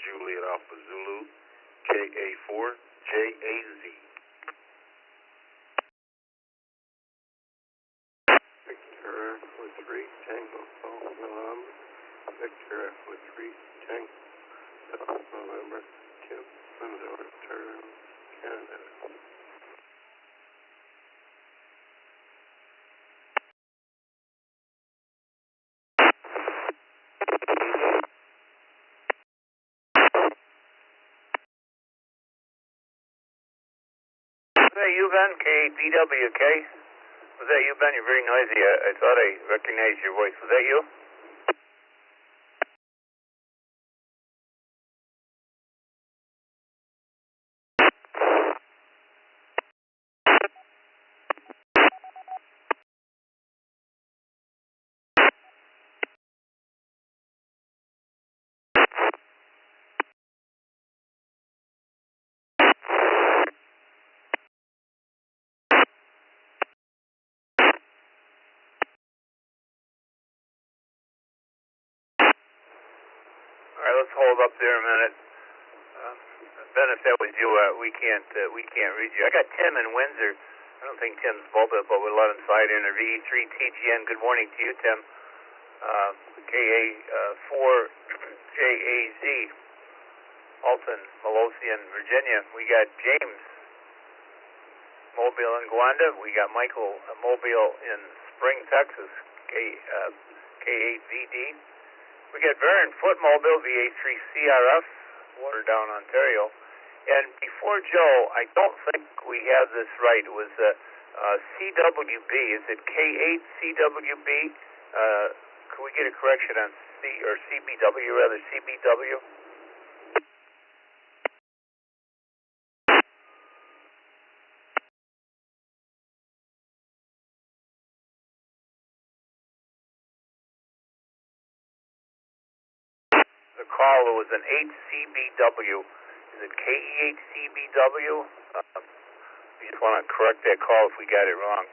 Juliet Alpha Zulu, KA4, JAZ. Victor Alpha 3, Tango, November. Victor Alpha 3, Tango, November, 2, Windsor, Turn, Canada. Was that you, Ben? KBWK? Was that you, Ben? You're very noisy. I thought I recognized your voice. Was that you? let's hold up there a minute. Ben, if that was you, we can't read you. I got Tim in Windsor. I don't think Tim's mobile, but we'll let him slide in. Or VE3TGN. Good morning to you, Tim. KA4JAZ, Alton, Melosian, Virginia. We got James, Mobile and Gwanda. We got Michael, Mobile in Spring, Texas, K8VD. We got Varen, Foot Mobile, VA3CRF, Waterdown, Ontario. And before Joe, I don't think we have this right. It was CWB. Is it K8CWB? Can we get a correction on CBW, rather, CBW? The call was an 8CBW. Is it KE8CBW? We just want to correct that call if we got it wrong.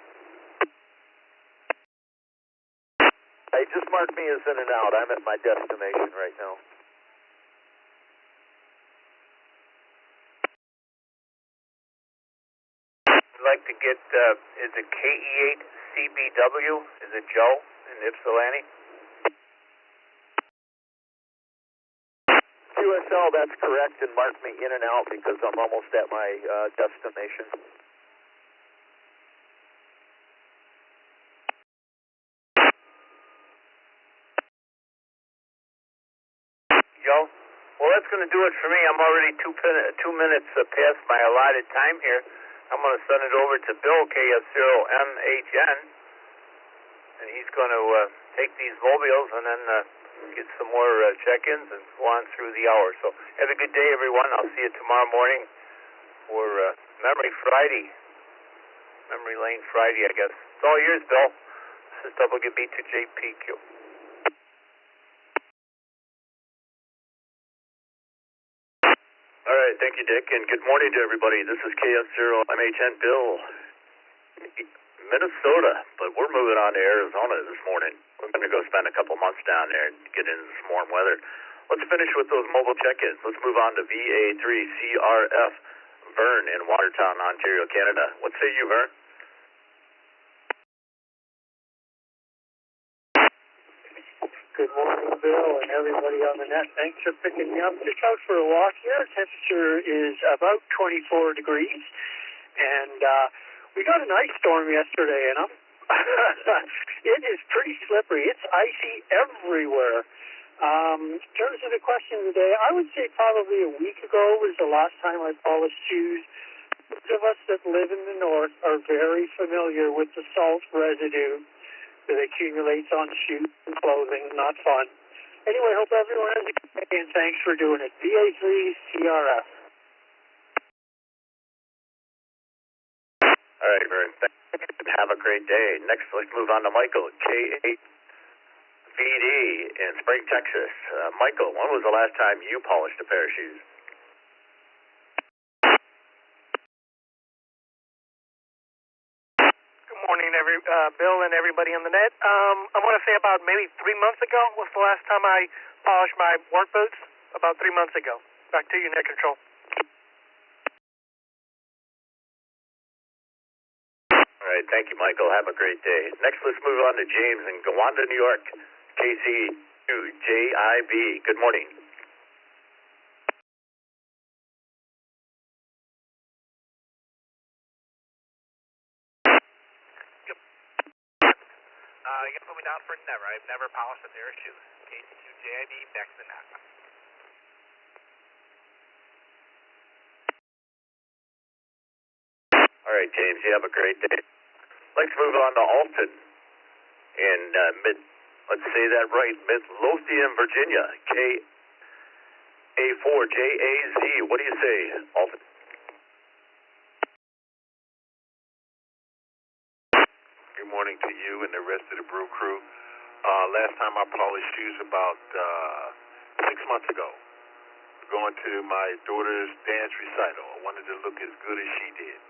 Hey, just mark me as in and out. I'm at my destination right now. I'd like to get, is it KE8CBW? Is it Joe in Ypsilanti? QSL, that's correct, and mark me in and out because I'm almost at my destination. Joe? Well, that's going to do it for me. I'm already 2 minutes past my allotted time here. I'm going to send it over to Bill, KF0MHN, and he's going to take these mobiles and then get some more check-ins and go on through the hour. So have a good day, everyone. I'll see you tomorrow morning for Memory Lane Friday, I guess. It's all yours, Bill. This is WB2JPQ. All right, thank you, Dick, and good morning to everybody. This is KF0MHN Bill, Minnesota, but we're moving on to Arizona this morning. We're going to go spend a couple months down there and get into some warm weather. Let's finish with those mobile check-ins. Let's move on to VA3CRF, Vern in Watertown, Ontario, Canada. What say you, Vern? Good morning, Bill, and everybody on the net. Thanks for picking me up. Just out for a walk here. Temperature is about 24 degrees, and we got an ice storm yesterday, and it is pretty slippery. It's icy everywhere. In terms of the question today, I would say probably a week ago was the last time I polished shoes. Those of us that live in the north are very familiar with the salt residue that accumulates on shoes and clothing. Not fun. Anyway, hope everyone has a good day, and thanks for doing it. VA3CRF. All right, Vern. Have a great day. Next, let's move on to Michael, K8BD in Spring, Texas. Michael, when was the last time you polished a pair of shoes? Morning, Bill and everybody on the net. I want to say about maybe 3 months ago was the last time I polished my work boots. About 3 months ago. Back to you, Net Control. All right, thank you, Michael. Have a great day. Next, let's move on to James in Gowanda, New York. KC2JIB. Good morning. You can put me down for never. I've never polished a pair of shoes. KC2JIB, back to the net. All right, James, you have a great day. Let's move on to Alton in let's say that right, Midlothian, Virginia. KA4JAZ. What do you say, Alton? Good morning to you and the rest of the Brew crew. Last time I polished shoes about 6 months ago. Going to my daughter's dance recital. I wanted to look as good as she did.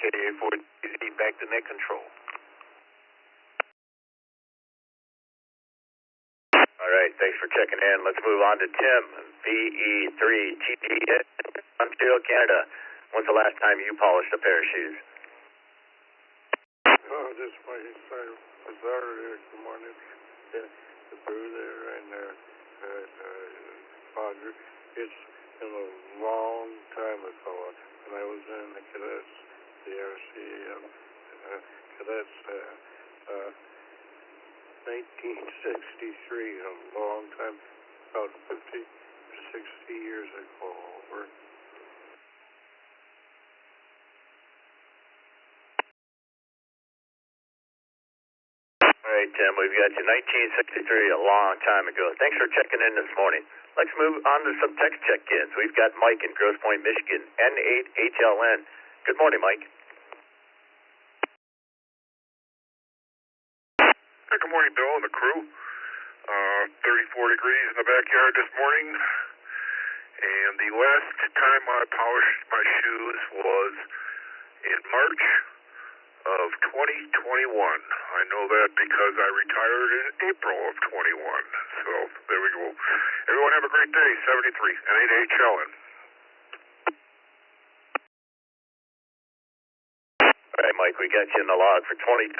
KA4JZ, back to Net Control. All right, thank thanks for checking in. Let's move on to Tim, VE3TT, Ontario, Canada. When's the last time you polished a pair of shoes? Oh, this my Saturday. Good morning. The brew there and Roger. It's been a long time ago when I was in the cadets, the RCAF cadets. 1963, a long time, about 50 to 60 years ago. Over. All right, Tim, we've got you 1963, a long time ago. Thanks for checking in this morning. Let's move on to some text check-ins. We've got Mike in Grosse Pointe, Michigan, N8HLN. Good morning, Mike. Hey, good morning, Bill and the crew. 34 degrees in the backyard this morning. And the last time I polished my shoes was in March of 2021. I know that because I retired in April of 21. So there we go. Everyone have a great day. 73 and 8HLN. All right, Mike, we got you in the log for 2021.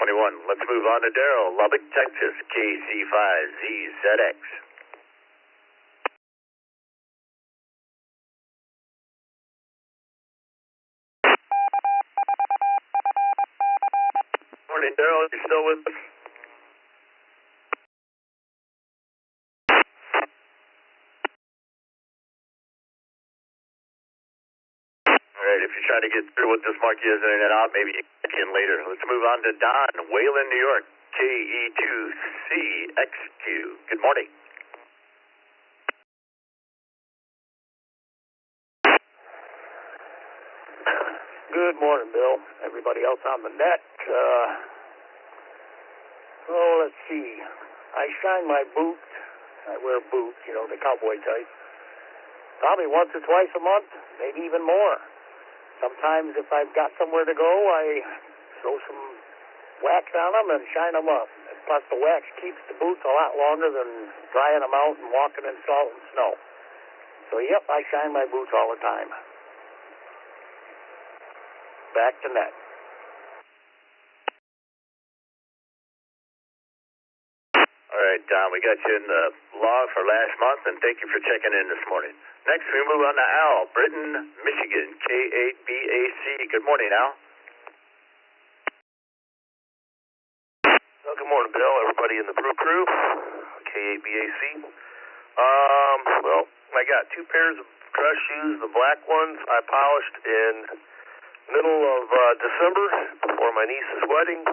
Let's move on to Daryl, Lubbock, Texas, KC5ZZX. Morning, Daryl. You still with us? All right, if you're trying to get through with this mark using internet out, maybe you can check in later. Let's move on to Don, Wayland, New York, KE2CXQ. Good morning. Good morning, Bill. Everybody else on the net. Let's see. I shine my boots. I wear boots, the cowboy type. Probably once or twice a month, maybe even more. Sometimes if I've got somewhere to go, I throw some wax on them and shine them up. And plus, the wax keeps the boots a lot longer than drying them out and walking in salt and snow. So, yep, I shine my boots all the time. Back to net. All right, Don, we got you in the log for last month, and thank you for checking in this morning. Next, we move on to Al, Britain, Michigan, K8BAC. Good morning, Al. Well, good morning, Bill. Everybody in the Brew crew, K8BAC. Well, I got two pairs of dress shoes. The black ones I polished in middle of December before my niece's wedding.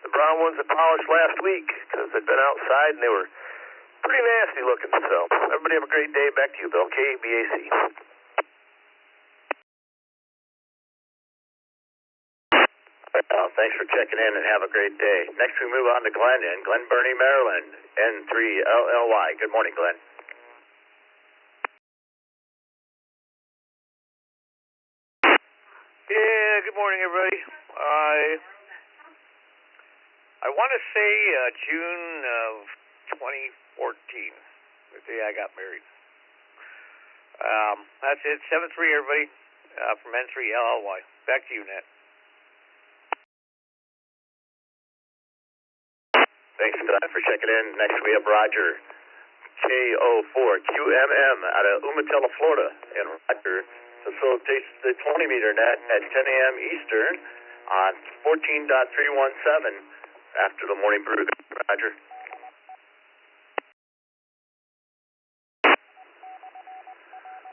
The brown ones I polished last week because they'd been outside and they were pretty nasty looking. So everybody have a great day. Back to you, Bill. K8BAC. Thanks for checking in and have a great day. Next, we move on to Glenn in Glen Burnie, Maryland, N3LLY. Good morning, Glenn. Yeah, good morning, everybody. I want to say June of 2014, the day I got married. That's it. 7-3, everybody, from N3LLY. Back to you, Nat. Thanks for checking in. Next, we have Roger, KO4QMM out of Umatilla, Florida. And Roger facilitates the 20-meter net at 10 a.m. Eastern on 14.317 after the morning brew. Roger.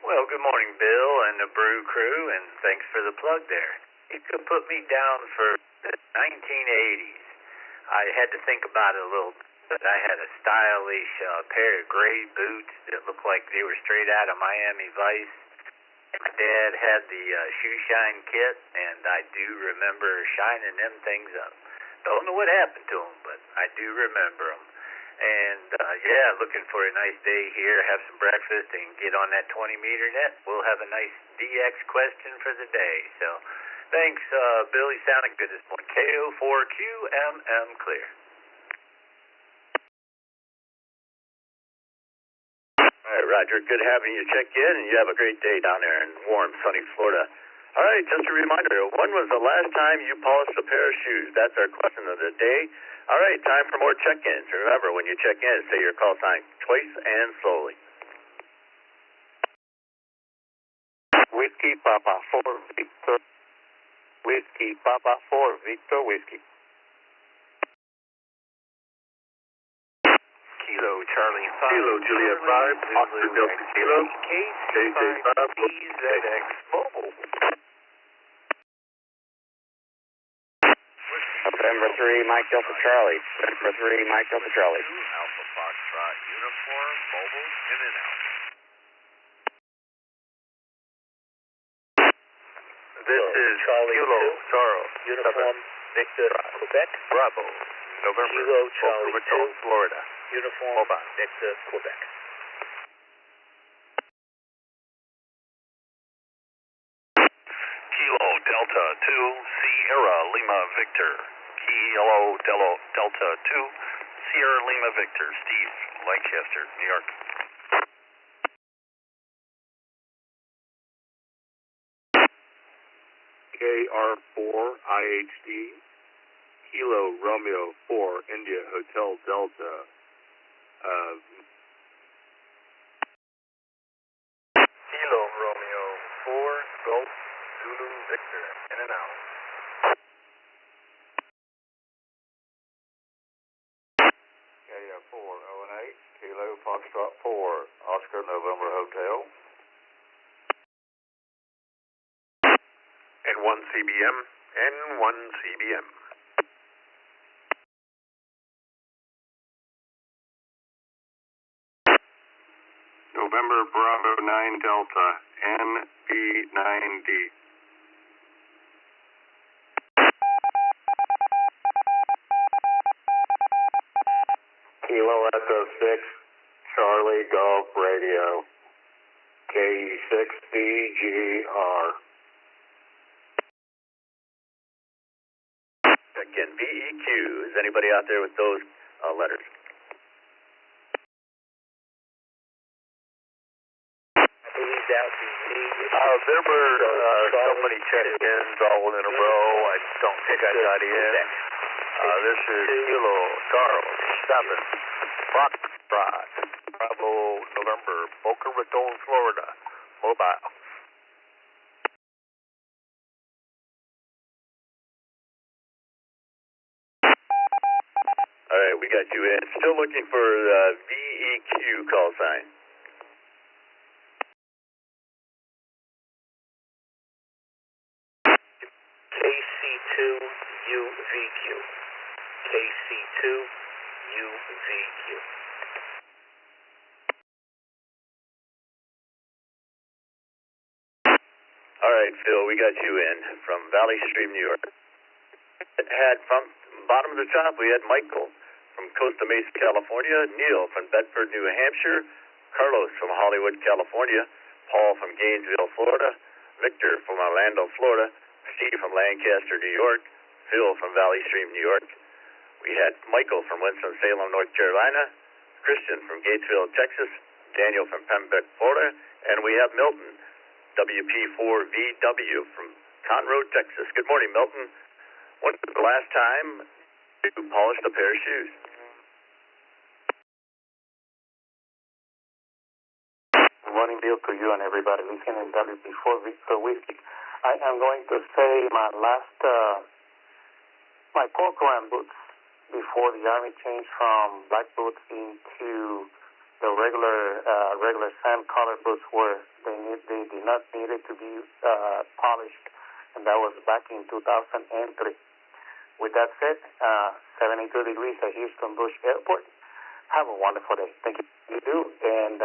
Well, good morning, Bill and the Brew crew, and thanks for the plug there. You could put me down for the 1980s. I had to think about it a little bit, but I had a stylish pair of gray boots that looked like they were straight out of Miami Vice. My dad had the shoe shine kit, and I do remember shining them things up. Don't know what happened to them, but I do remember them. And, yeah, looking for a nice day here, have some breakfast, and get on that 20-meter net. We'll have a nice DX question for the day. So, thanks, Billy. Sounding good this morning. KO4QMM clear. All right, Roger. Good having you check in, and you have a great day down there in warm, sunny Florida. All right, just a reminder, when was the last time you polished a pair of shoes? That's our question of the day. All right, time for more check-ins. Remember, when you check in, say your call sign twice and slowly. Whiskey Papa 4 Victor. Whiskey Papa 4 Victor Whiskey. Kilo Charlie 5. Kilo Juliet 5. Oscar Delta Kilo. KJ5. KZ5 Mobile. November 3 Mike Delta Charlie. November 3 Mike Delta Charlie. Alpha Foxtrot Uniform Mobile in and out. This is Kilo Charles Uniform Victor Quebec. Bravo. November Kilo Boca Charlie Raton, 2. Florida. Uniform Mobile. Victor Quebec. Kilo Delta 2 Sierra Lima Victor. Kilo Delta 2 Sierra Lima Victor. Steve, Lancaster, New York. KR4 IHD. Kilo Romeo 4 India Hotel Delta. Kilo Romeo 4 Golf Zulu Victor. In and out. KF4 ONH. Kilo Foxtrot 4 Oscar November Hotel. N1 CBM. N1 CBM. November Bravo 9 Delta NB9D. Kilo Echo 6 Charlie Golf Radio. KE6DGR. Again, VEQ. Is anybody out there with those letters? There were so many check-ins all in a row. I don't think I got in. This is Kilo Charles 7 Foxtrot Bravo November Boca Raton, Florida. Mobile. All right, we got you in. Still looking for VEQ call sign. KC2UVQ. KC2UVQ. All right, Phil, we got you in from Valley Stream, New York. Had from bottom of the top, we had Michael from Costa Mesa, California, Neil from Bedford, New Hampshire, Carlos from Hollywood, California, Paul from Gainesville, Florida, Victor from Orlando, Florida, Steve from Lancaster, New York, Phil from Valley Stream, New York. We had Michael from Winston-Salem, North Carolina, Christian from Gatesville, Texas, Daniel from Pembroke, Florida, and we have Milton, WP4VW from Conroe, Texas. Good morning, Milton. When was the last time you polished a pair of shoes? Good morning, Bill, to you and everybody listening in WP4 Victor Whiskey. I am going to say my last, my corcoran boots before the Army changed from black boots into the regular sand color boots where they did not need it to be polished, and that was back in 2003. With that said, 72 degrees at Houston Bush Airport. Have a wonderful day. Thank you. You do, and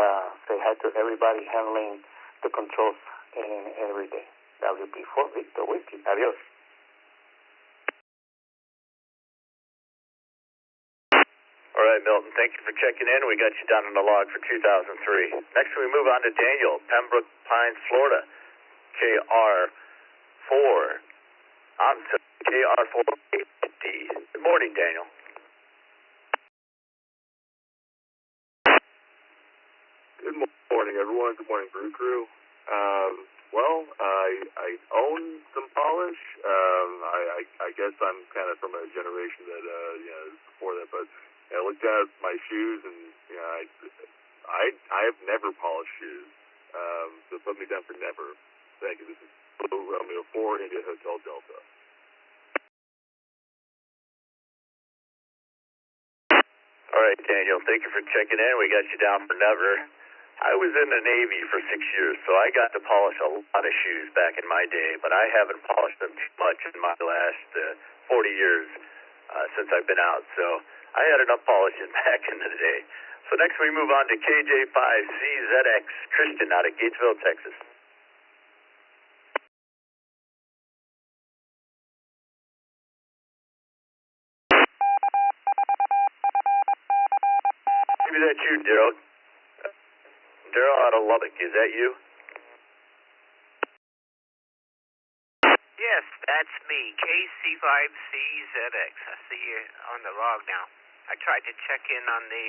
say hi to everybody handling the controls in every day. WP4 Victor Whiskey. Adios. All right, Milton, thank you for checking in. We got you down on the log for 2003. Next, we move on to Daniel, Pembroke Pines, Florida. KR4HD. Good morning, Daniel. Good Good morning, everyone. Good morning, Brew Crew. Well, I own some polish. I guess I'm kind of from a generation that is before that. But I looked at my shoes, and I have never polished shoes. So put me down for never. Thank you. This is Romeo 4 India Hotel Delta. All right, Daniel, thank you for checking in. We got you down for never. I was in the Navy for 6 years, so I got to polish a lot of shoes back in my day, but I haven't polished them too much in my last 40 years since I've been out. So I had enough polishing back in the day. So next we move on to KJ5CZX, Christian out of Gatesville, Texas. Maybe that's you, Daryl. Daryl out of Lubbock, is that you? Yes, that's me, KC5CZX. I see you on the log now. I tried to check in on the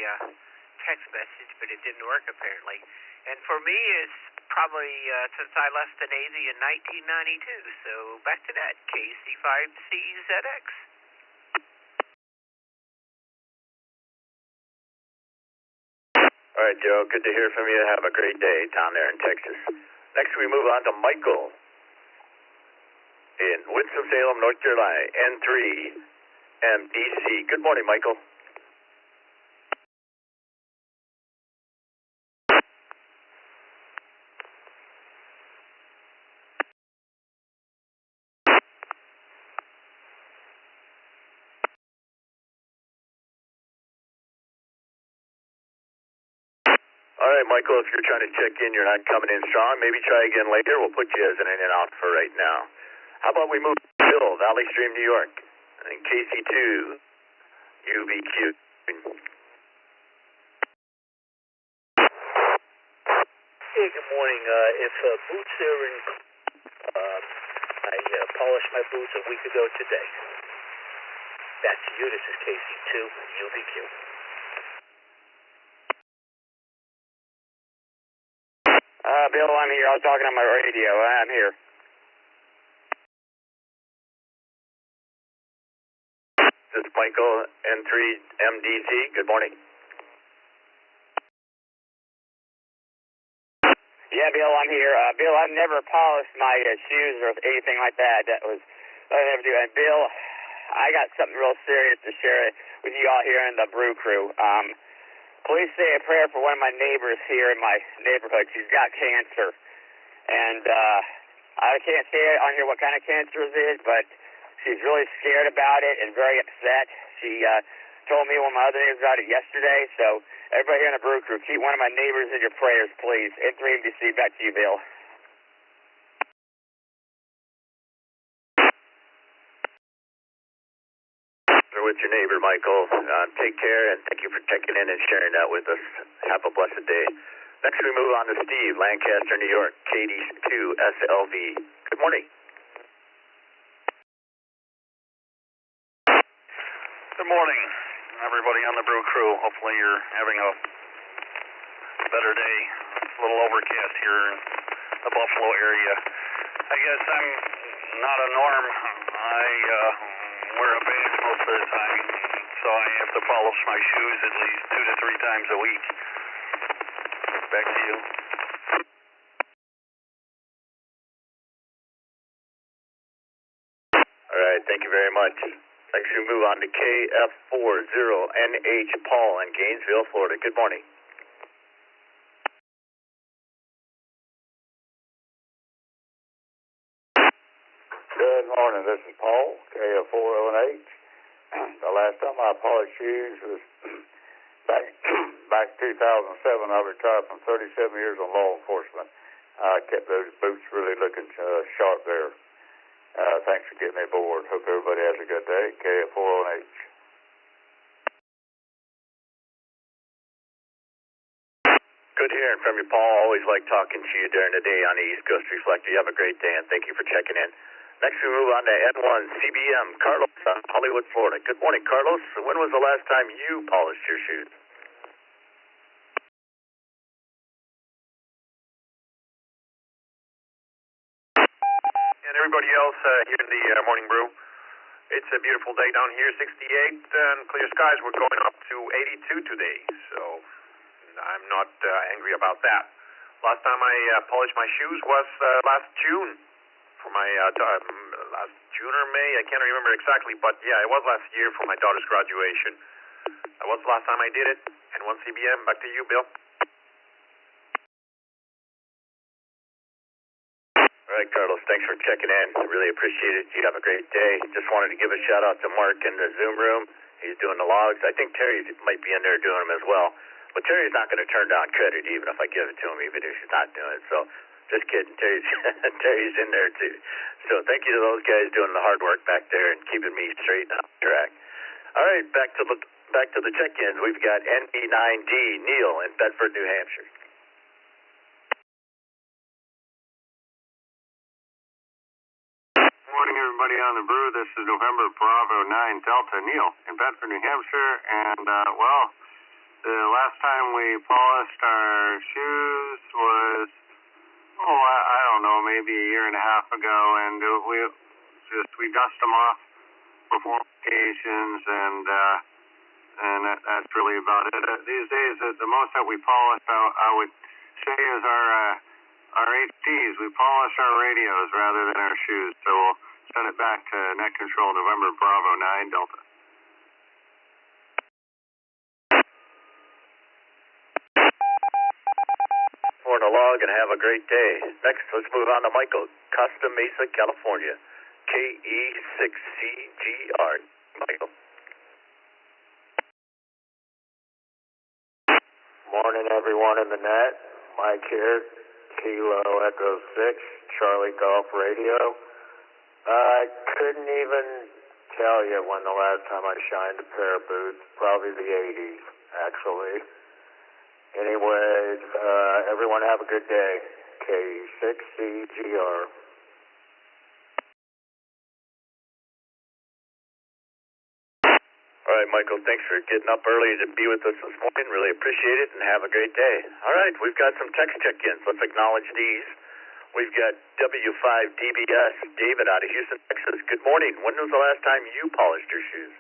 text message, but it didn't work apparently. And for me, it's probably since I left the Navy in 1992. So back to that, KC5CZX. All right, Joe, good to hear from you. Have a great day down there in Texas. Next, we move on to Michael in Winston-Salem, North Carolina, N3 MDC. Good morning, Michael. All right, Michael, if you're trying to check in, you're not coming in strong. Maybe try again later. We'll put you as an in and out for right now. How about we move to Bill, Valley Stream, New York, and KC2, UVQ. Hey, good morning. If boots are in, I polished my boots a week ago today. Back to you. This is KC2, UVQ. Bill, I'm here. I was talking on my radio. I'm here. This is Michael, N3 MDT. Good morning. Yeah, Bill, I'm here. Bill, I've never polished my shoes or anything like that. I never do. And Bill, I got something real serious to share with you all here in the Brew Crew. Please say a prayer for one of my neighbors here in my neighborhood. She's got cancer. And I can't say on here what kind of cancer it is, but she's really scared about it and very upset. She told me one of my other neighbors about it yesterday. So everybody here in the Brew Crew, keep one of my neighbors in your prayers, please. N3MDC, back to you, Bill. With your neighbor, Michael. Take care, and thank you for checking in and sharing that with us. Have a blessed day. Next, we move on to Steve, Lancaster, New York, KD2SLV. Good morning. Good morning, everybody on the Brew Crew. Hopefully you're having a better day. It's a little overcast here in the Buffalo area. I guess I'm not a norm. I wear a badge most of the time, so I have to polish my shoes at least 2 to 3 times a week. Back to you. All right, thank you very much. Next, we move on to KF40NH Paul in Gainesville, Florida. Good morning. Good morning. This is Paul, KF40NH. The last time I polished shoes was back 2007. I retired from 37 years on law enforcement. I kept those boots really looking sharp there. Thanks for getting me aboard. Hope everybody has a good day. KF40NH. Good hearing from you, Paul. Always like talking to you during the day on the East Coast Reflector. You have a great day, and thank you for checking in. Next, we move on to N1CBM, Carlos, Hollywood, Florida. Good morning, Carlos. When was the last time you polished your shoes? and everybody else here in the Morning Brew. It's a beautiful day down here, 68, and clear skies. We're going up to 82 today, so I'm not angry about that. Last time I polished my shoes was last June, for my last June or May. I can't remember exactly, but yeah, it was last year for my daughter's graduation. That was the last time I did it. And 1 CBM, back to you, Bill. All right, Carlos, thanks for checking in. I really appreciate it. You have a great day. Just wanted to give a shout out to Mark in the Zoom room. He's doing the logs. I think Terry might be in there doing them as well. But Terry's not going to turn down credit even if I give it to him, even if he's not doing it. So just kidding. Terry's in there too. So thank you to those guys doing the hard work back there and keeping me straight on track. All right, back to the check-ins. We've got NB9D, Neil in Bedford, New Hampshire. Morning, everybody on the Brew. This is November Bravo 9 Delta, Neil in Bedford, New Hampshire. And, the last time we polished our shoes was, I don't know, maybe a year and a half ago. And we dust them off before occasions, and that's really about it. These days, the most that we polish, I would say, is our HDs. We polish our radios rather than our shoes. So we'll send it back to Net Control, November Bravo 9 Delta. For the log and have a great day. Next, let's move on to Michael, Costa Mesa, California. KE6CGR. Michael. Morning, everyone in the net. Mike here, Kilo Echo 6, Charlie Golf Radio. I couldn't even tell you when the last time I shined a pair of boots. Probably the 80s, actually. Anyways, everyone have a good day. K6CGR. All right, Michael, thanks for getting up early to be with us this morning. Really appreciate it, and have a great day. All right, we've got some text check-ins. Let's acknowledge these. We've got W5DBS, David out of Houston, Texas. Good morning. When was the last time you polished your shoes?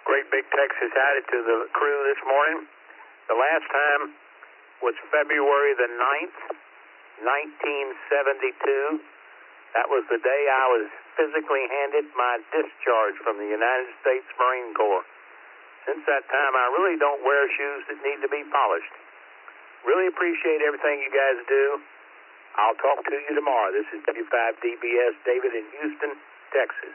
Great big Texas added to the crew this morning. The last time was February the 9th, 1972. That was the day I was physically handed my discharge from the United States Marine Corps. Since that time, I really don't wear shoes that need to be polished. Really appreciate everything you guys do. I'll talk to you tomorrow. This is W5DBS, David in Houston, Texas.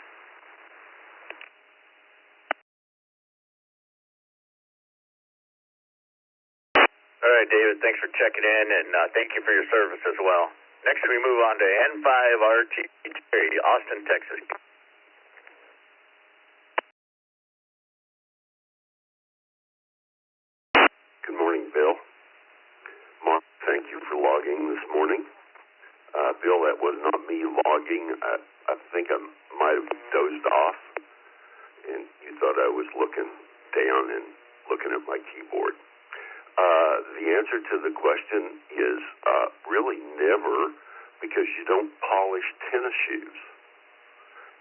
All right, David, thanks for checking in, and thank you for your service as well. Next, we move on to N5RT, Terry, Austin, Texas. Good morning, Bill. Mark, thank you for logging this morning. Bill, that was not me logging. I think I might have dozed off, and you thought I was looking down and looking at my keyboard. The answer to the question is really never, because you don't polish tennis shoes.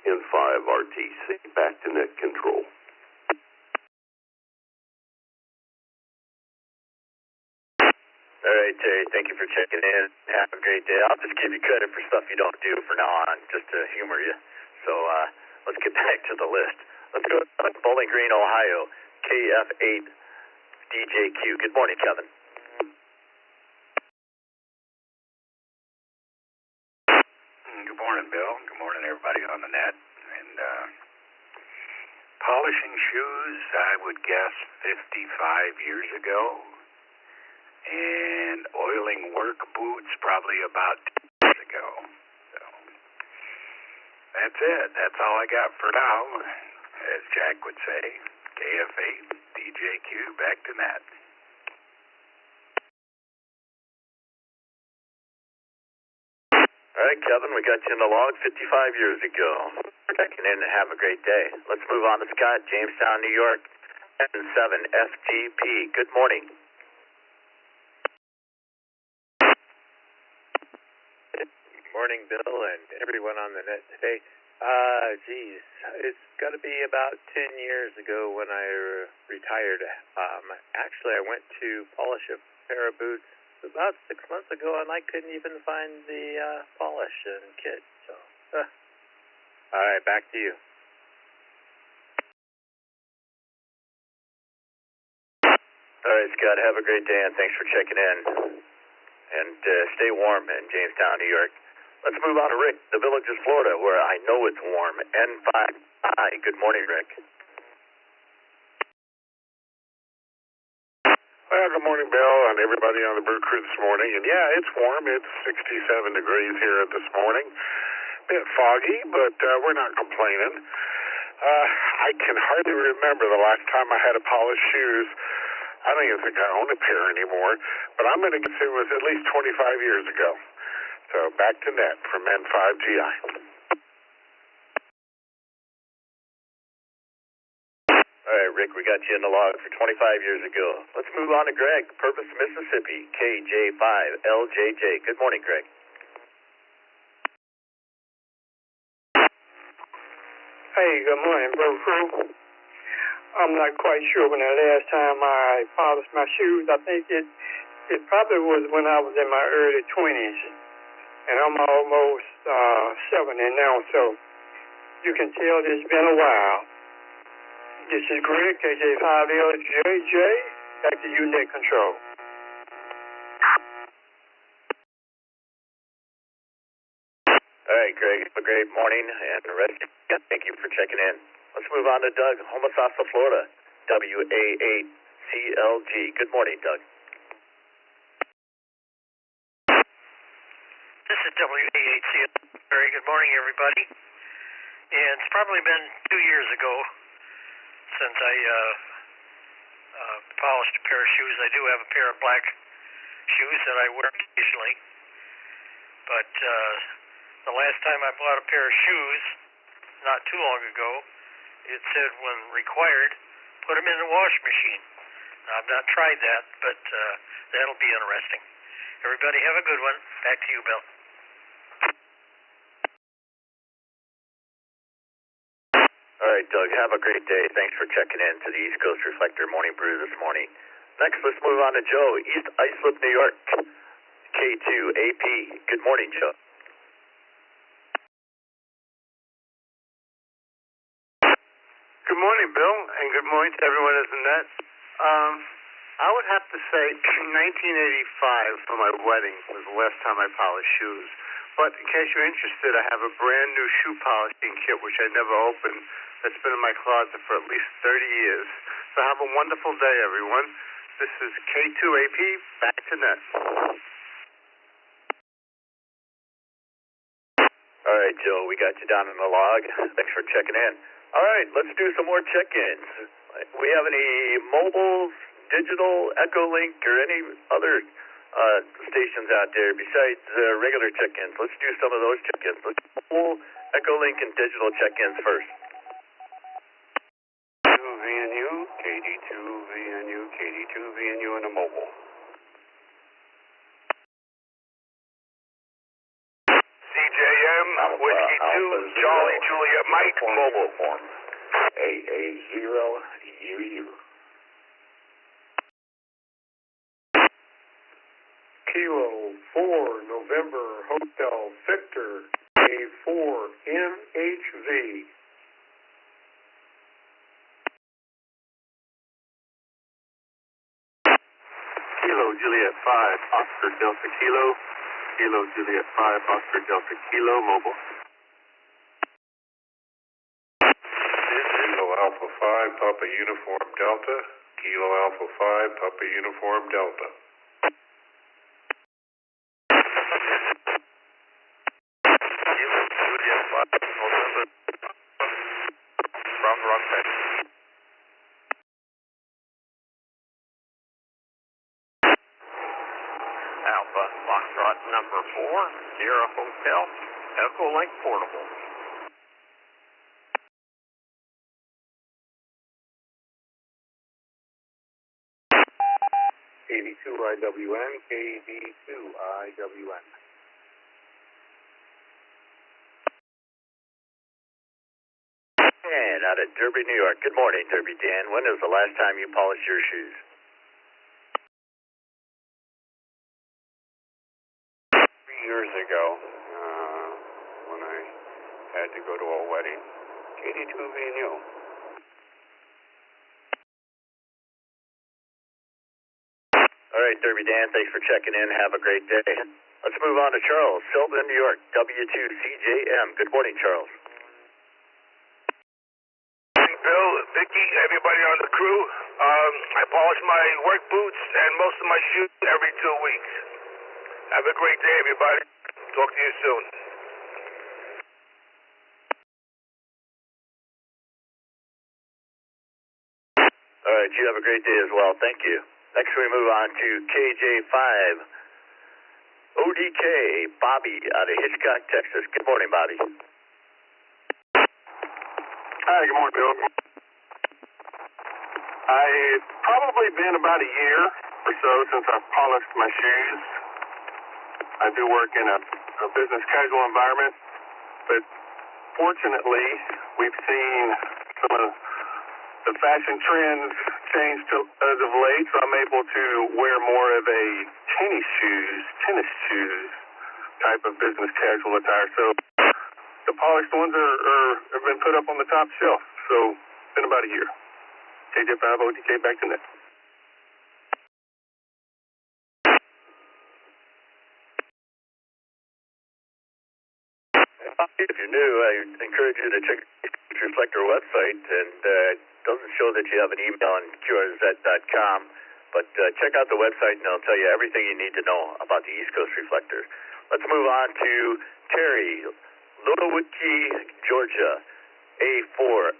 N5RTC, back to Net Control. All right, Terry, thank you for checking in. Have a great day. I'll just give you credit for stuff you don't do from now on, just to humor you. So let's get back to the list. Let's go to Bowling Green, Ohio, KF8 DJQ. Good morning, Kevin. Good morning, Bill. Good morning, everybody on the net. And polishing shoes, I would guess 55 years ago. And oiling work boots probably about 2 years ago. So that's it. That's all I got for now. As Jack would say, KF8, DJQ, back to Net. All right, Kevin, we got you in the log 55 years ago. Checking in and have a great day. Let's move on to Scott, Jamestown, New York, N7FGP. Good morning. Morning, Bill, and everyone on the net today. Geez, it's got to be about 10 years ago when I retired. Actually, I went to polish a pair of boots about 6 months ago, and I couldn't even find the polish and kit. So, all right, back to you. All right, Scott, have a great day, and thanks for checking in. And stay warm in Jamestown, New York. Let's move on to Rick, the Villages, Florida, where I know it's warm. N5. Hi, good morning, Rick. Well, good morning, Bill, and everybody on the Brew Crew this morning. And yeah, it's warm. It's 67 degrees here this morning. Bit foggy, but we're not complaining. I can hardly remember the last time I had a polished shoes. I don't even think I own a pair anymore, but I'm going to guess it was at least 25 years ago. So back to net from N5GI. All right, Rick, we got you in the log for 25 years ago. Let's move on to Greg, Purpose, Mississippi, KJ5LJJ. Good morning, Greg. Hey, good morning, Brew Crew. I'm not quite sure when the last time I polished my shoes. I think it probably was when I was in my early 20s. And I'm almost 70 now, so you can tell it's been a while. This is Greg, KJ5LJJ. Back to you, net control. All right, Greg, have a great morning, and the rest, thank you for checking in. Let's move on to Doug, Homosassa, Florida, WA8CLG. Good morning, Doug. This is WA8CLG. Very good morning, everybody. And it's probably been 2 years ago since I polished a pair of shoes. I do have a pair of black shoes that I wear occasionally, but the last time I bought a pair of shoes, not too long ago, it said when required, put them in the wash machine. Now, I've not tried that, but that'll be interesting. Everybody have a good one. Back to you, Bill. All right, Doug, have a great day. Thanks for checking in to the East Coast Reflector Morning Brew this morning. Next, let's move on to Joe, East Islip, New York, K2AP. Good morning, Joe. Good morning, Bill, and good morning to everyone at the net. I would have to say 1985 for my wedding was the last time I polished shoes. But in case you're interested, I have a brand new shoe polishing kit which I never opened that's been in my closet for at least 30 years. So have a wonderful day, everyone. This is K2AP, back to net. All right, Joe, we got you down in the log. Thanks for checking in. All right, let's do some more check-ins. We have any mobile, digital, Echolink, or any other stations out there besides regular check-ins? Let's do some of those check-ins. Let's do mobile, Echolink, and digital check-ins first. VNU, KD2 VNU, KD2 VNU, and a mobile. CJM, Whiskey 2, Charlie, Juliet, Mike, mobile. AA0UU. Kilo 4, November, Hotel Victor, A4, MHV. Kilo Juliet 5, Oscar Delta Kilo. Kilo Juliet 5, Oscar Delta Kilo, mobile. Kilo Alpha 5, Papa Uniform Delta. Kilo Alpha 5, Papa Uniform Delta. Kilo Juliet 5, November, from Rockford. Alpha Foxtrot number 4, Sierra Hotel, Echolink Portable. KD2 IWN, KD2 IWN. out of Derby, New York. Good morning, Derby Dan. When was the last time you polished your shoes? 3 years ago, when I had to go to a wedding. 82 VNU. All right, Derby Dan, thanks for checking in. Have a great day. Let's move on to Charles, Sylvan, New York, W2CJM. Good morning, Charles. Bill, Vicky, everybody on the crew. I polish my work boots and most of my shoes every 2 weeks. Have a great day, everybody. Talk to you soon. All right, you have a great day as well. Thank you. Next, we move on to KJ5. ODK, Bobby out of Hitchcock, Texas. Good morning, Bobby. Hi, good morning, Bill. It's probably been about a year or so since I've polished my shoes. I do work in a business casual environment, but fortunately, we've seen some of the fashion trends change as of late, so I'm able to wear more of a tennis shoes type of business casual attire. So the polished ones have been put up on the top shelf. So it's been about a year. KJ5 OTK, back to net. If you're new, I encourage you to check the Reflector website, and it doesn't show that you have an email on QRZ.com, but check out the website and it'll tell you everything you need to know about the East Coast Reflector. Let's move on to Terry, Lulawiki, Georgia, AF4SH.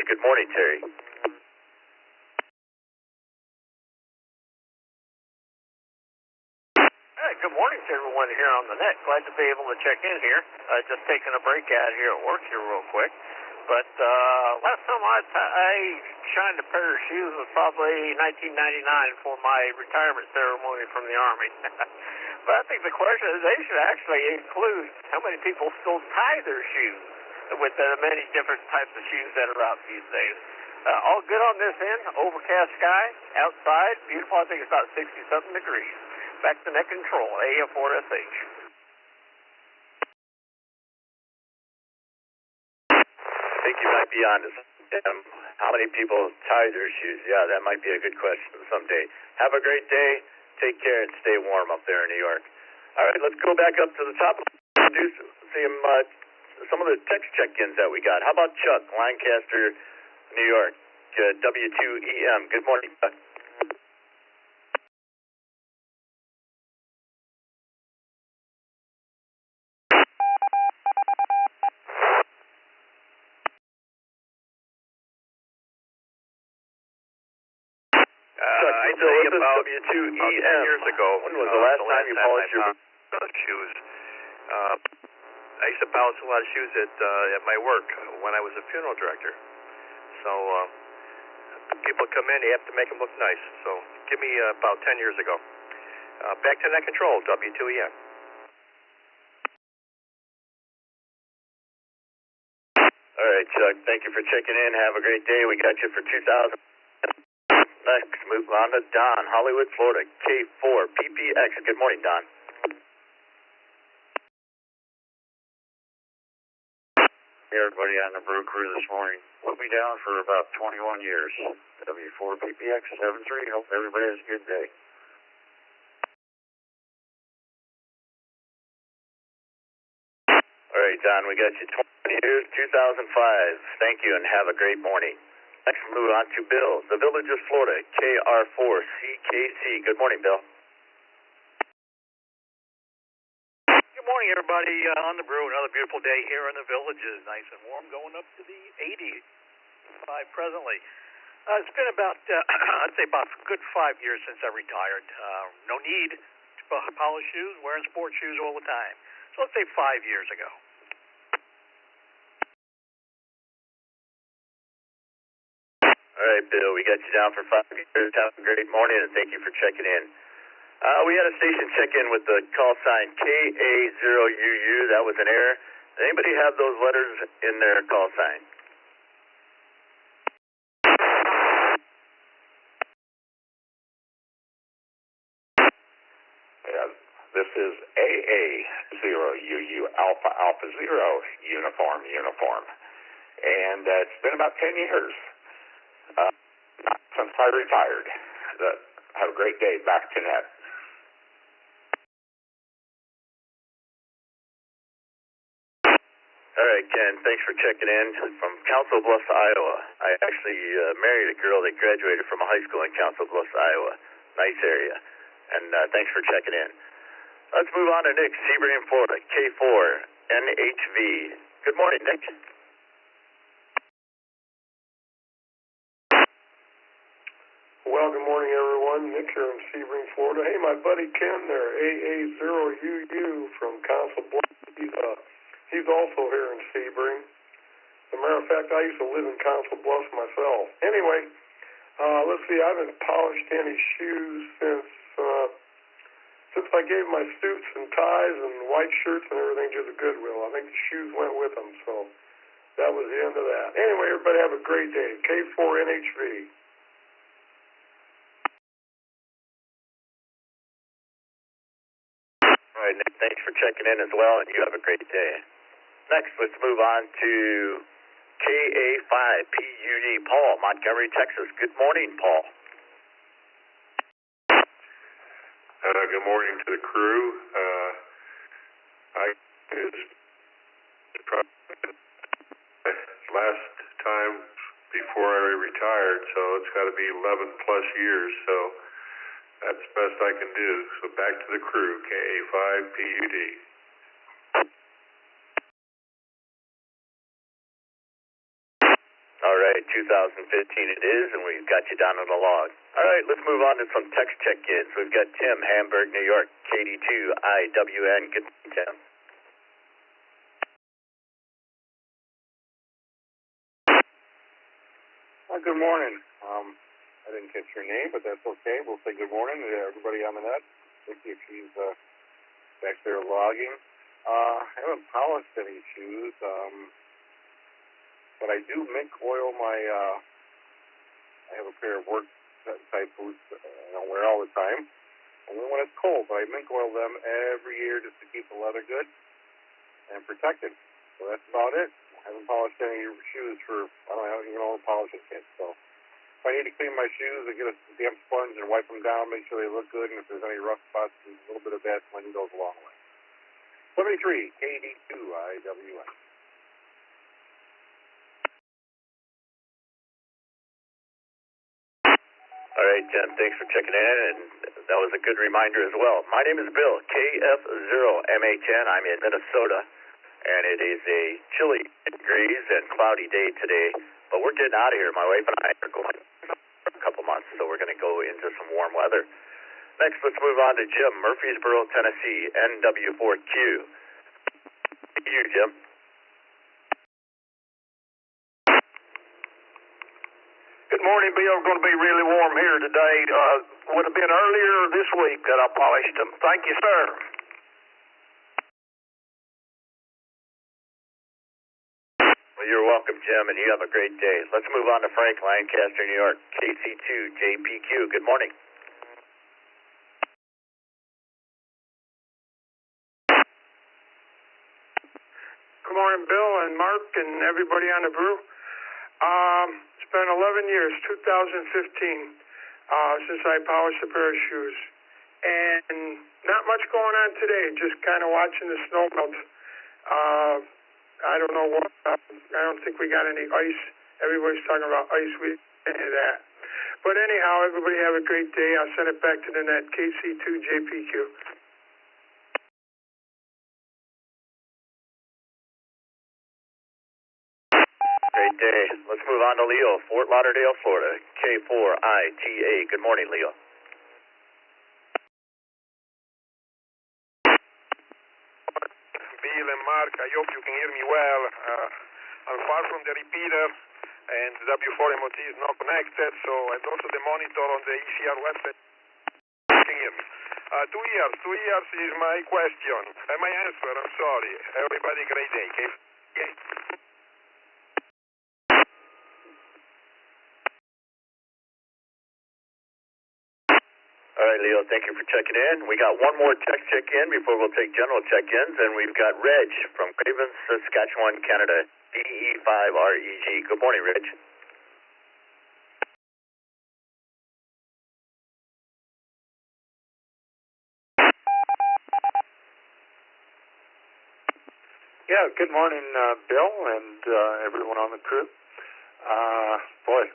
Good morning, Terry. Good morning to everyone here on the net. Glad to be able to check in here. Just taking a break out here at work here real quick. But last time I shined a pair of shoes was probably 1999 for my retirement ceremony from the Army. But I think the question is they should actually include how many people still tie their shoes with the many different types of shoes that are out these days. All good on this end. Overcast sky, outside, beautiful. I think it's about 60-something degrees. Back to net control, AF4SH. I think you might be on to something. How many people tie their shoes? Yeah, that might be a good question someday. Have a great day. Take care and stay warm up there in New York. All right, let's go back up to the top. See some of the text check-ins that we got. How about Chuck, Lancaster, New York, W2EM. Good morning, Chuck. I'd say about W2EM. 10 years ago. When was the last time you polished your shoes? I used to polish a lot of shoes at my work when I was a funeral director. So people come in, you have to make them look nice. So give me about 10 years ago. Back to net control, W2EM. All right, Chuck, thank you for checking in. Have a great day. We got you for 2000. Next, move on to Don, Hollywood, Florida, K4, PPX. Good morning, Don. Hey, everybody on the Brew crew this morning. Put me down for about 21 years. W4 PPX 73. Hope everybody has a good day. All right, Don, we got you 20 years, 2005. Thank you, and have a great morning. Next, we'll move on to Bill, the Village of Florida, KR4CKC. Good morning, Bill. Good morning, everybody on the Brew. Another beautiful day here in the Villages. Nice and warm, going up to the 85 presently. It's been about, I'd say about a good 5 years since I retired. No need to polish shoes, wearing sports shoes all the time. So let's say 5 years ago. All right, Bill, we got you down for 5 years. Have a great morning, and thank you for checking in. We had a station check-in with the call sign KA0UU. That was an error. Anybody have those letters in their call sign? Yeah, this is AA0UU Alpha Alpha Zero Uniform. And it's been about 10 years since I retired. Have a great day. Back to net. All right, Ken, thanks for checking in. From Council Bluffs, Iowa. I actually married a girl that graduated from a high school in Council Bluffs, Iowa. Nice area. And thanks for checking in. Let's move on to Nick, Sebring, Florida, K4, NHV. Good morning, Nick. Well, good morning, everyone. Nick here in Sebring, Florida. Hey, my buddy Ken there, AA0UU from Council Bluffs. He's also here in Sebring. As a matter of fact, I used to live in Council Bluffs myself. Anyway, let's see, I haven't polished any shoes since I gave my suits and ties and white shirts and everything to the Goodwill. I think the shoes went with them, so that was the end of that. Anyway, everybody have a great day. K4NHV. All right, Nick, thanks for checking in as well, and you have a great day. Next, let's move on to KA5PUD, Paul, Montgomery, Texas. Good morning, Paul. Good morning to the crew. Last time before I retired, so it's got to be 11 plus years, so that's the best I can do. So back to the crew, KA5PUD. All right, 2015 it is, and we've got you down on the log. All right, let's move on to some text check-ins. We've got Tim, Hamburg, New York, KD2IWN. Good morning, Tim. Good morning. I didn't catch your name, but that's okay. We'll say good morning to everybody on the net. Vicky, if she's back there logging. I haven't polished any shoes, but I do mink oil my, I have a pair of work type boots I don't wear all the time, only when it's cold, but I mink oil them every year just to keep the leather good and protected. So that's about it. I haven't polished any shoes for, I don't even know a polishing kit, so if I need to clean my shoes, I get a damp sponge and wipe them down, make sure they look good, and if there's any rough spots, a little bit of Vaseline goes a long way. 73, KD2IWN. All right, Jen, thanks for checking in, and that was a good reminder as well. My name is Bill, KF0MHN. I'm in Minnesota, and it is a chilly degrees and cloudy day today, but we're getting out of here. My wife and I are going for a couple months, so we're going to go into some warm weather. Next, let's move on to Jim, Murfreesboro, Tennessee, NW4Q. You, Jim. Good morning, Bill. It's going to be really warm here today. Would have been earlier this week that I polished them. Thank you, sir. Well, you're welcome, Jim, and you have a great day. Let's move on to Frank, Lancaster, New York, KC2JPQ. Good morning. Good morning, Bill and Mark and everybody on the Brew. It's been 11 years, 2015, since I polished a pair of shoes. And not much going on today, just kind of watching the snow melt. I don't know what, I don't think we got any ice. Everybody's talking about ice, we didn't any of that. But anyhow, everybody have a great day. I'll send it back to the net, KC2JPQ. Great day. Let's move on to Leo, Fort Lauderdale, Florida, K4ITA. Good morning, Leo. Bill and Mark, I hope you can hear me well. I'm far from the repeater, and the W4 MOT is not connected, so and also the monitor on the ECR website. You can hear me. 2 years is my question. My answer, I'm sorry. Everybody, great day. Okay? All right, Leo, thank you for checking in. We got one more check-in before we'll take general check-ins, and we've got Reg from Craven, Saskatchewan, Canada, DE5REG. Good morning, Reg. Yeah, good morning, Bill, and everyone on the crew. Boy,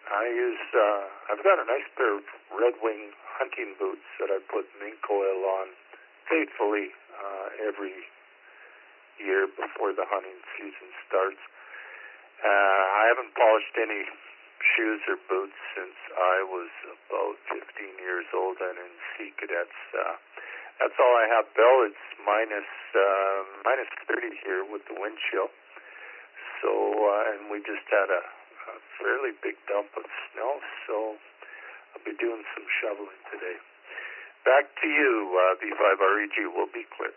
I've got a nice pair of Red Wing hunting boots that I put mink oil on faithfully every year before the hunting season starts. I haven't polished any shoes or boots since I was about 15 years old and in Sea Cadets. That's all I have, Bill. It's minus 30 here with the wind chill. So, and we just had a fairly big dump of snow, so I'll be doing some shoveling today. Back to you, B5REG will be clear.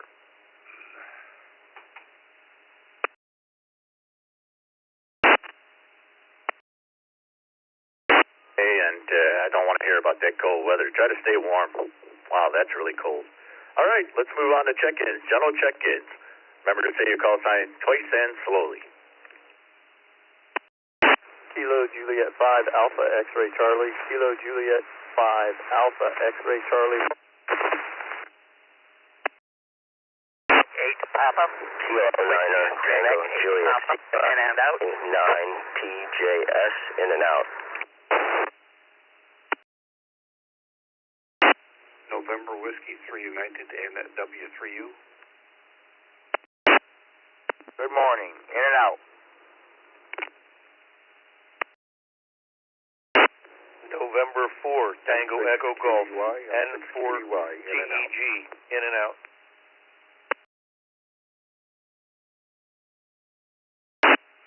Hey, and I don't want to hear about that cold weather. Try to stay warm. Wow, that's really cold. All right, let's move on to check-ins, general check-ins. Remember to say your call sign twice and slowly. Kilo Juliet 5 Alpha X-Ray Charlie. Kilo Juliet 5 Alpha X-Ray Charlie. 8 Papa. Kilo 9er Tango Juliet in and out. 9 TJS in and out. November Whiskey 3 United and W3U. Good morning. In and out. November 4 Tango Echo Golf N4 TEG in and out.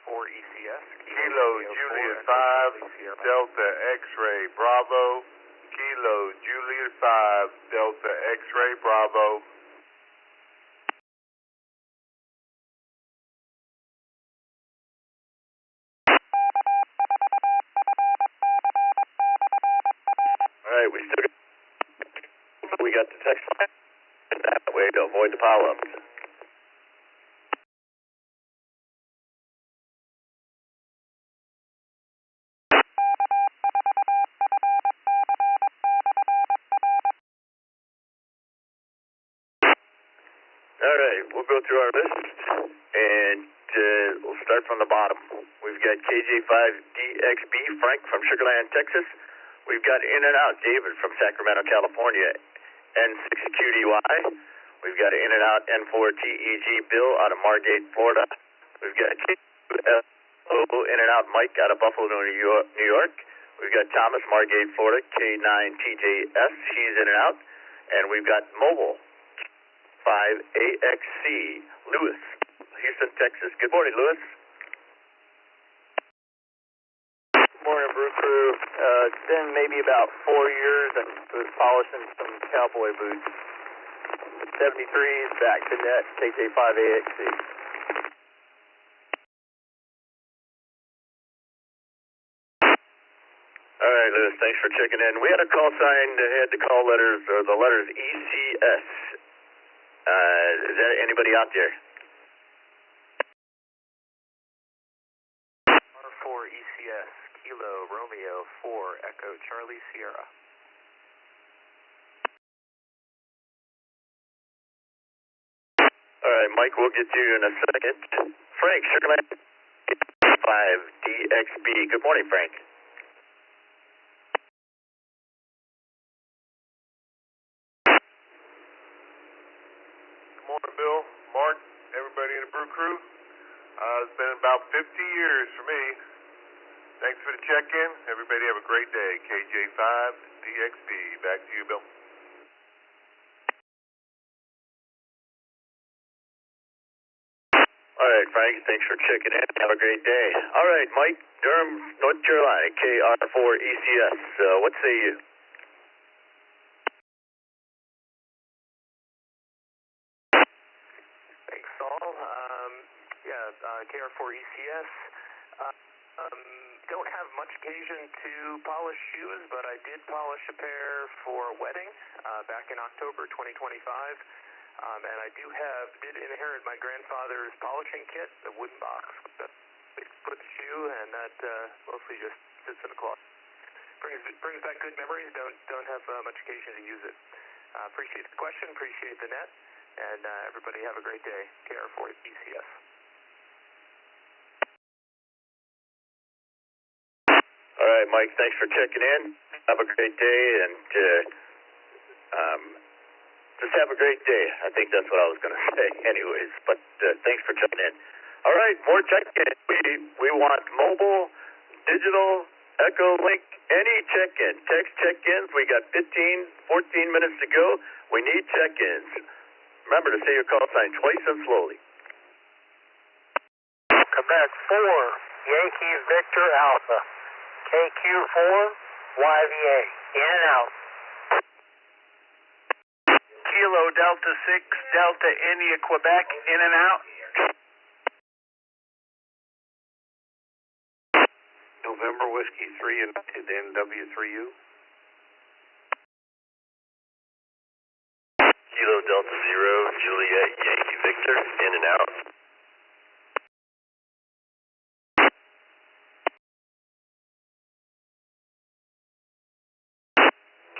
4 ECS. Kilo Juliet 5 Delta X-Ray Bravo. Kilo Juliet 5 Delta X-Ray Bravo. All right, we got the text line that way to avoid the pileups. All right, we'll go through our list, and we'll start from the bottom. We've got KJ5DXB Frank from Sugar Land, Texas. We've got In and Out David from Sacramento, California, N6QDY. We've got In and Out N4TEG Bill out of Margate, Florida. We've got K2LO In and Out Mike out of Buffalo, New York. We've got Thomas Margate, Florida, K9TJS. He's in and out. And we've got Mobile 5AXC Lewis, Houston, Texas. Good morning, Lewis. Good morning, Brew Crew. It's been maybe about 4 years and was polishing some cowboy boots. 73s, back to net, KJ5AXC. All right, Lewis, thanks for checking in. We had a call sign that had the call letters, or the letters ECS. Is there anybody out there? R4 ECS, Kilo Romeo 4 Echo Charlie Sierra. All right, Mike, we'll get to you in a second. Frank, Sugarland 5DXB. Good morning, Frank. Good morning, Bill, Mark, everybody in the Brew Crew. It's been about 50 years for me. Thanks for the check-in. Everybody have a great day. KJ5DXB. Back to you, Bill. All right, Frank, thanks for checking in. Have a great day. All right, Mike, Durham, North Carolina, KR4ECS. What say you? call. KR4 ECS. Don't have much occasion to polish shoes, but I did polish a pair for a wedding back in October 2025. And I did inherit my grandfather's polishing kit, the wooden box with the 6-foot shoe, and that mostly just sits in a closet. Brings back good memories. Don't have much occasion to use it. Appreciate the question. Appreciate the net. And everybody have a great day. KR4 ECS. All right, Mike, thanks for checking in. Have a great day, and just have a great day. I think that's what I was going to say anyways, but thanks for checking in. All right, more check-in. We want mobile, digital, Echo Link, any check-in. Text check-ins. We got 14 minutes to go. We need check-ins. Remember to say your call sign twice and slowly. Quebec 4, Yankee Victor Alpha. KQ4, YVA, in and out. Kilo Delta 6, Delta India, Quebec, in and out. November Whiskey 3 and NW3U. Kilo Delta 0, Juliet, Yankee Victor, in and out.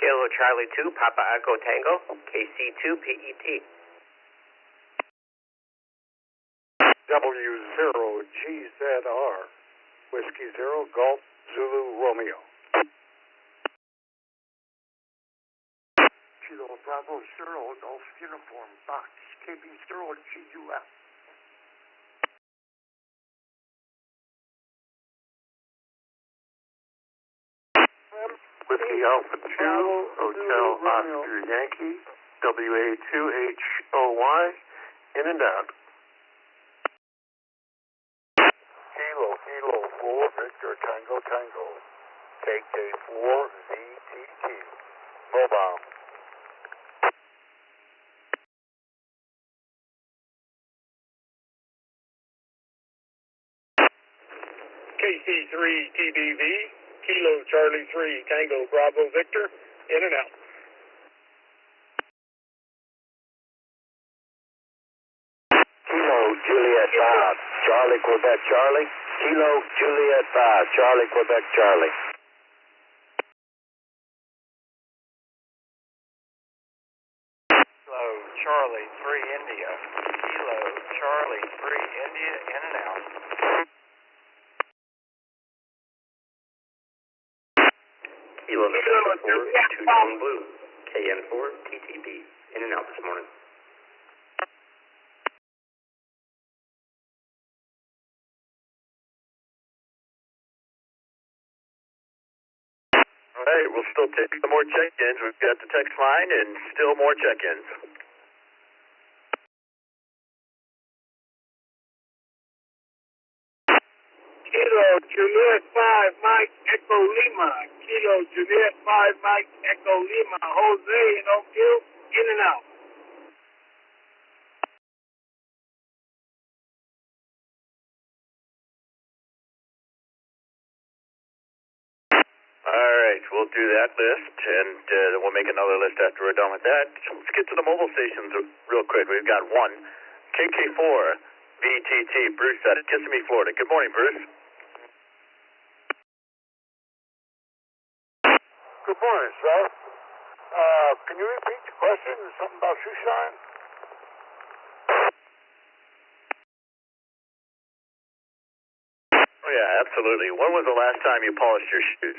Kilo Charlie 2, Papa Echo Tango, KC2 PET. W0GZR, Whiskey 0, Golf Zulu Romeo. Kilo Bravo 0, Golf Uniform Box, KB0 GUF. Whiskey Alpha 2, Hotel Oscar Yankee, WA2HOY, in and out. Kilo 4, Victor Tango Tango, KK4 VTT, mobile. KC3 TBV, Kilo Charlie 3 Tango Bravo Victor, in and out. Kilo Juliet 5, Charlie Quebec Charlie. Kilo Juliet 5, Charlie Quebec Charlie. Kilo Charlie 3 India. Kilo Charlie 3 India, in and out. Kilo November 4, 2-tone blue. KN4 TTB, in and out this morning. All right, we'll still take some more check-ins. We've got the text line and still more check-ins. Kilo Juliet 5 Mike Echo Lima. Kilo Juliet 5 Mike Echo Lima. Jose in Oak Hill, in and out. All right, we'll do that list, and then we'll make another list after we're done with that. Let's get to the mobile stations real quick. We've got one, KK4 VTT, Bruce out of Kissimmee, Florida. Good morning, Bruce. Good morning, sir. Can you repeat the question? Something about shoe shine? Oh, yeah, absolutely. When was the last time you polished your shoes?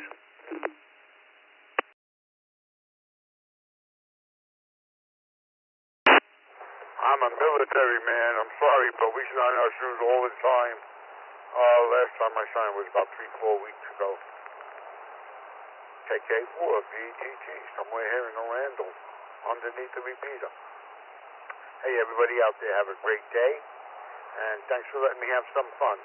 I'm a military man. I'm sorry, but we shine our shoes all the time. Last time I shined was about 3-4 weeks ago. KK4 VTT, somewhere here in Orlando, underneath the repeater. Hey, everybody out there, have a great day, and thanks for letting me have some fun.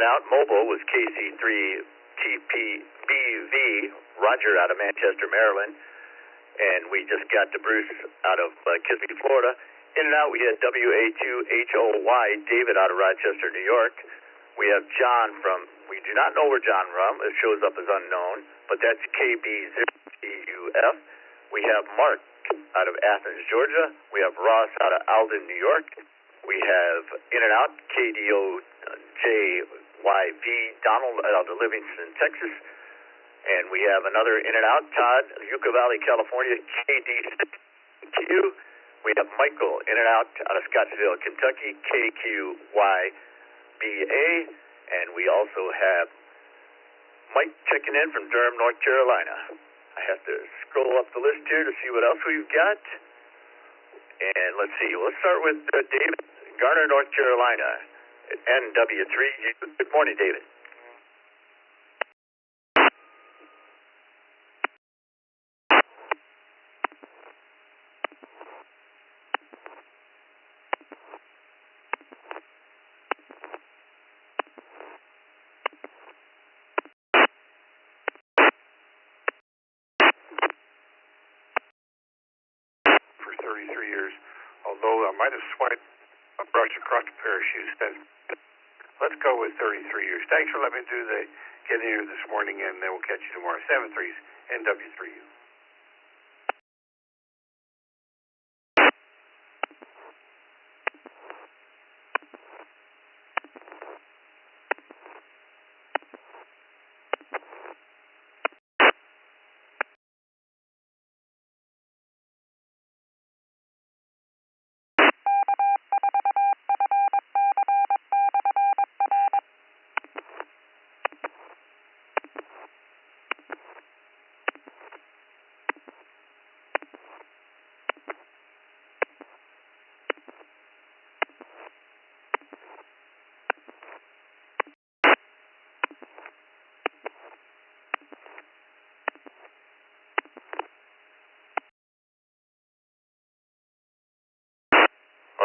out mobile was KC3TPBV, Roger out of Manchester, Maryland. And we just got to Bruce out of Kissimmee, Florida. In and out, we had WA2HOY, David out of Rochester, New York. We have John from, we do not know where John from. It shows up as unknown, but that's KB0GUF. We have Mark out of Athens, Georgia. We have Ross out of Alden, New York. We have in and out KDOJYV, Donald out of Livingston, Texas. And we have another in and out, Todd, Yucca Valley, California, KD6Q. We have Michael in and out of Scottsdale, Kentucky, KQYBA. And we also have Mike checking in from Durham, North Carolina. I have to scroll up the list here to see what else we've got. And let's see, let's start with David, Garner, North Carolina, at NW3. Good morning, David. Although I might have swiped a brush across a pair of shoes. Let's go with 33 years. Thanks for letting me get in here this morning, and then we'll catch you tomorrow. 7-3s, NW3U.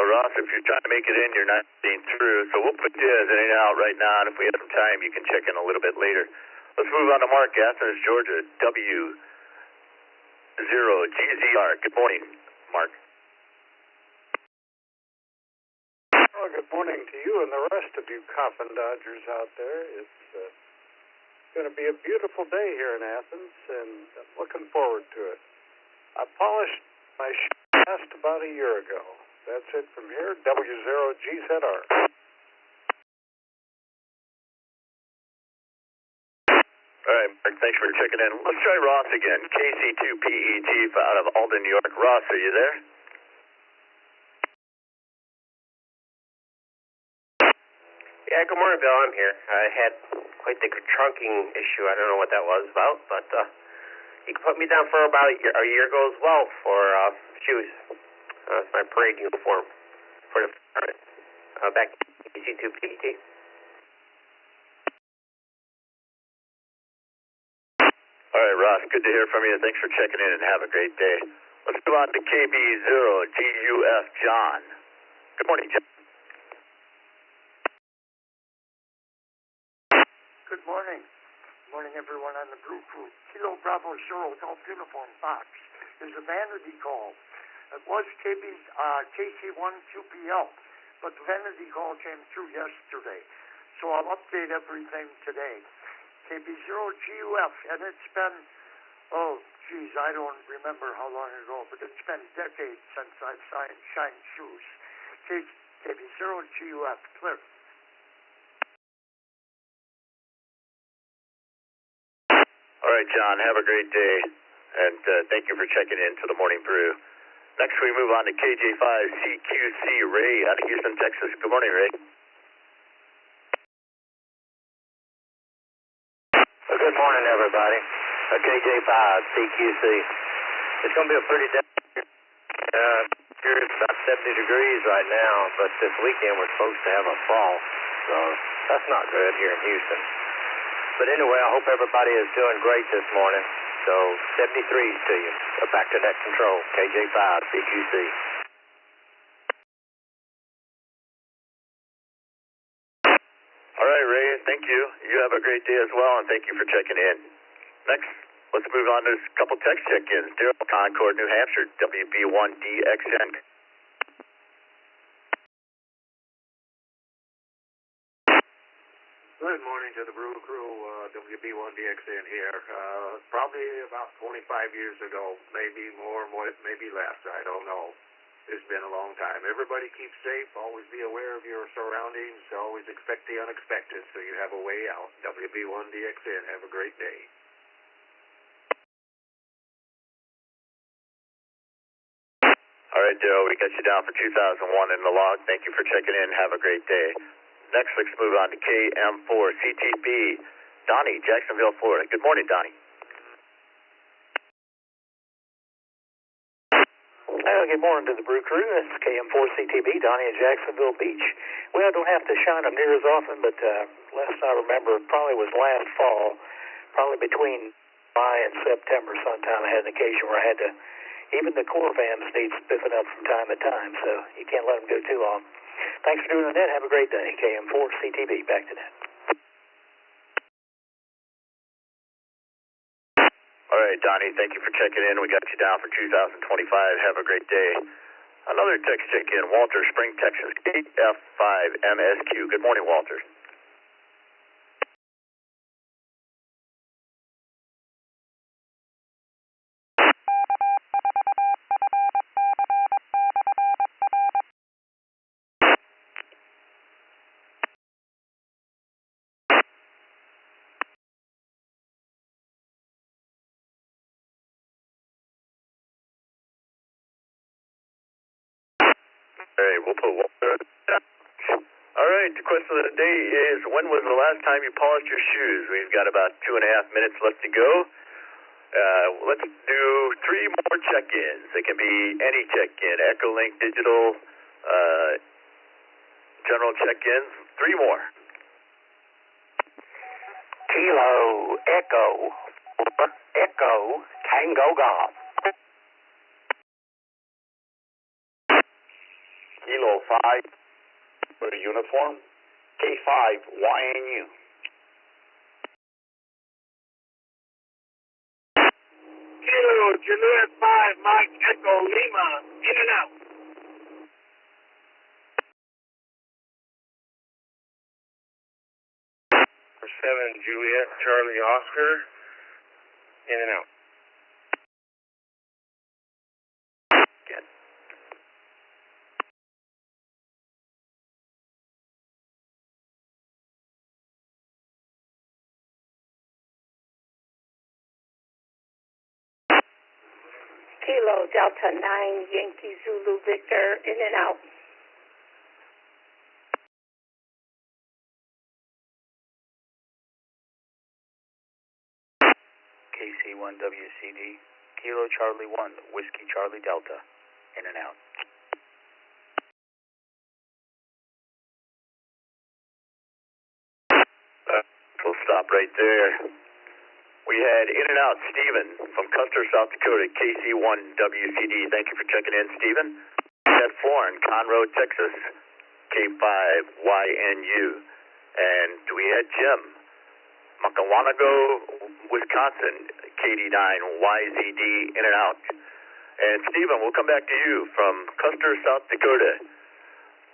Ross, if you're trying to make it in, you're not getting through. So we'll put you as in and out right now, and if we have some time, you can check in a little bit later. Let's move on to Mark, Athens, Georgia, W0GZR. Good morning, Mark. Well, good morning to you and the rest of you Coffin Dodgers out there. It's going to be a beautiful day here in Athens, and I'm looking forward to it. I polished my shoe last about a year ago. That's it from here, W0GZR. All right, Mark, thanks for checking in. Let's try Ross again. KC2PEG out of Alden, New York. Ross, are you there? Yeah, good morning, Bill. I'm here. I had quite the trunking issue. I don't know what that was about, but you can put me down for about a year goes well for shoes. It's my parade uniform for the back to KC2PEG. All right, Ross, good to hear from you. Thanks for checking in and have a great day. Let's move on to KB0GUF, John. Good morning, John. Good morning. Good morning, everyone on the Brew Crew. Kilo Bravo Zero Golf Uniform Box is a vanity call. It was KC1QPL, but the vanity call came through yesterday. So I'll update everything today. KB0GUF, and it's been, I don't remember how long ago, but it's been decades since I've shined shoes. KB0GUF, clear. All right, John, have a great day, and thank you for checking in to the Morning Brew. Next, we move on to KJ5CQC, Ray out of Houston, Texas. Good morning, Ray. Good morning, everybody. KJ5CQC. It's going to be a pretty day. Here it's about 70 degrees right now, but this weekend we're supposed to have a frost, so that's not good here in Houston. But anyway, I hope everybody is doing great this morning. So 73s to you. Back to net control, KJ5CQC. All right, Ray, thank you. You have a great day as well, and thank you for checking in. Next, let's move on to a couple text check-ins. Daryl, Concord, New Hampshire, WB1DXN. Good morning to the Brew Crew, WB1DXN here. Probably about 25 years ago, maybe more, maybe less, I don't know. It's been a long time. Everybody keep safe, always be aware of your surroundings, always expect the unexpected so you have a way out. WB1DXN, have a great day. All right, Daryl, we got you down for 2001 in the log. Thank you for checking in. Have a great day. Next, let's move on to KM4CTB. Donnie, Jacksonville, Florida. Good morning, Donnie. Good morning to the Brew Crew. This is KM4CTB, Donnie in Jacksonville Beach. Well, I don't have to shine them near as often, but last I remember, probably was last fall, probably between July and September sometime, I had an occasion where I had to, even the core fans need spiffing up from time to time, so you can't let them go too long. Thanks for doing the net. Have a great day. KM4CTB, back to net. All right, Donnie, thank you for checking in. We got you down for 2025. Have a great day. Another text check-in, Walter, Spring, Texas, KF5MSQ. Good morning, Walter. All right, we'll put Walter. All right, the question of the day is, when was the last time you polished your shoes? We've got about 2.5 minutes left to go. Let's do 3 more check-ins. It can be any check-in, Echolink, digital, general check-ins. 3 more. Kilo, Echo, Echo, Tango Golf. Kilo 5 for the uniform, K5 YNU. Kilo, Juliet 5, Mike Echo Lima, in and out. 7 Juliet Charlie Oscar, in and out. Kilo Delta 9 Yankee Zulu Victor, in and out. KC1WCD, Kilo Charlie 1, Whiskey Charlie Delta, in and out. We'll stop right there. We had in and out Stephen from Custer, South Dakota, KC1WCD. Thank you for checking in, Stephen. We had Florin, Conroe, Texas, K5YNU. And we had Jim, Makawanago, Wisconsin, KD9YZD, in and out. And Stephen, we'll come back to you from Custer, South Dakota,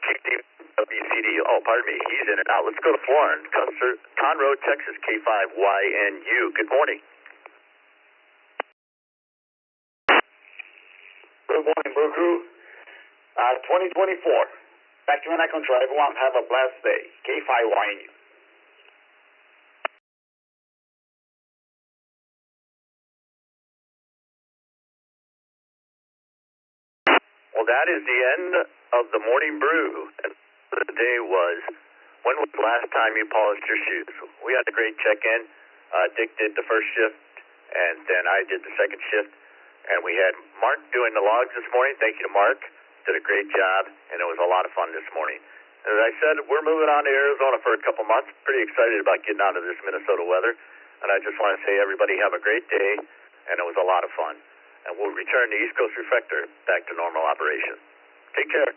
KC1WCD. Oh, pardon me, he's in and out. Let's go to Florin, Conroe, Texas, K5YNU. Good morning. Good morning, Brew Crew. 2024. Back to Manhattan Control. Everyone have a blessed day. K5YNU. Well, that is the end of the morning brew. And the day was, when was the last time you polished your shoes? We had a great check-in. Dick did the first shift, and then I did the second shift. And we had Mark doing the logs this morning. Thank you to Mark. Did a great job, and it was a lot of fun this morning. As I said, we're moving on to Arizona for a couple months. Pretty excited about getting out of this Minnesota weather. And I just want to say, everybody have a great day, and it was a lot of fun. And we'll return the East Coast Reflector back to normal operation. Take care.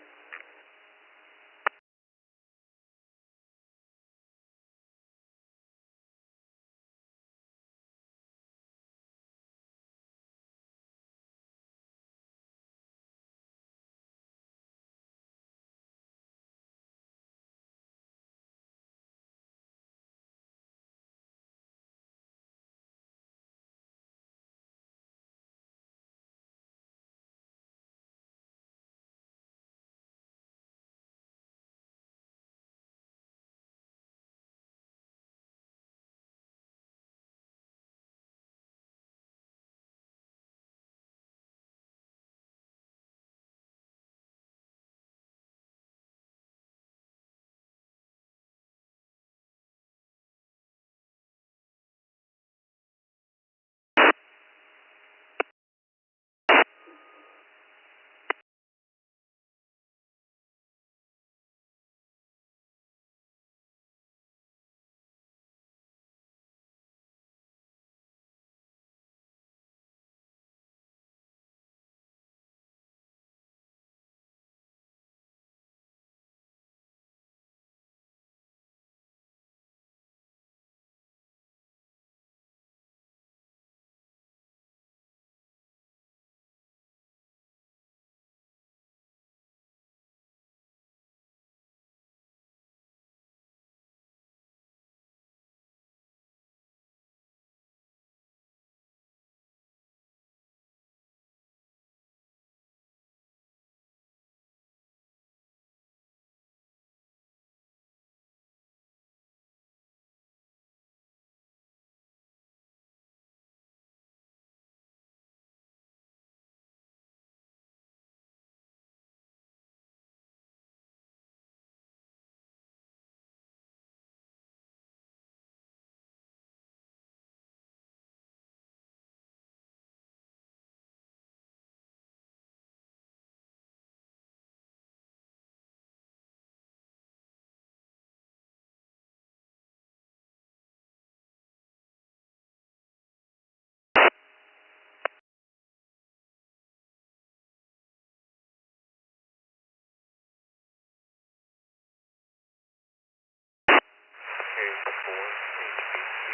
KK4 HBC,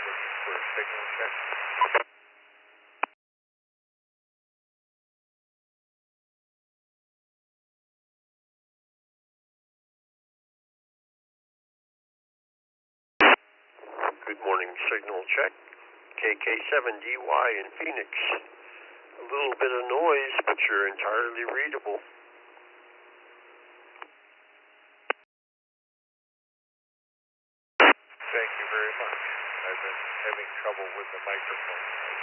looking for a signal check. Good morning, signal check. KK7DY in Phoenix. A little bit of noise, but you're entirely readable. Thank you very much. I've been having trouble with the microphone.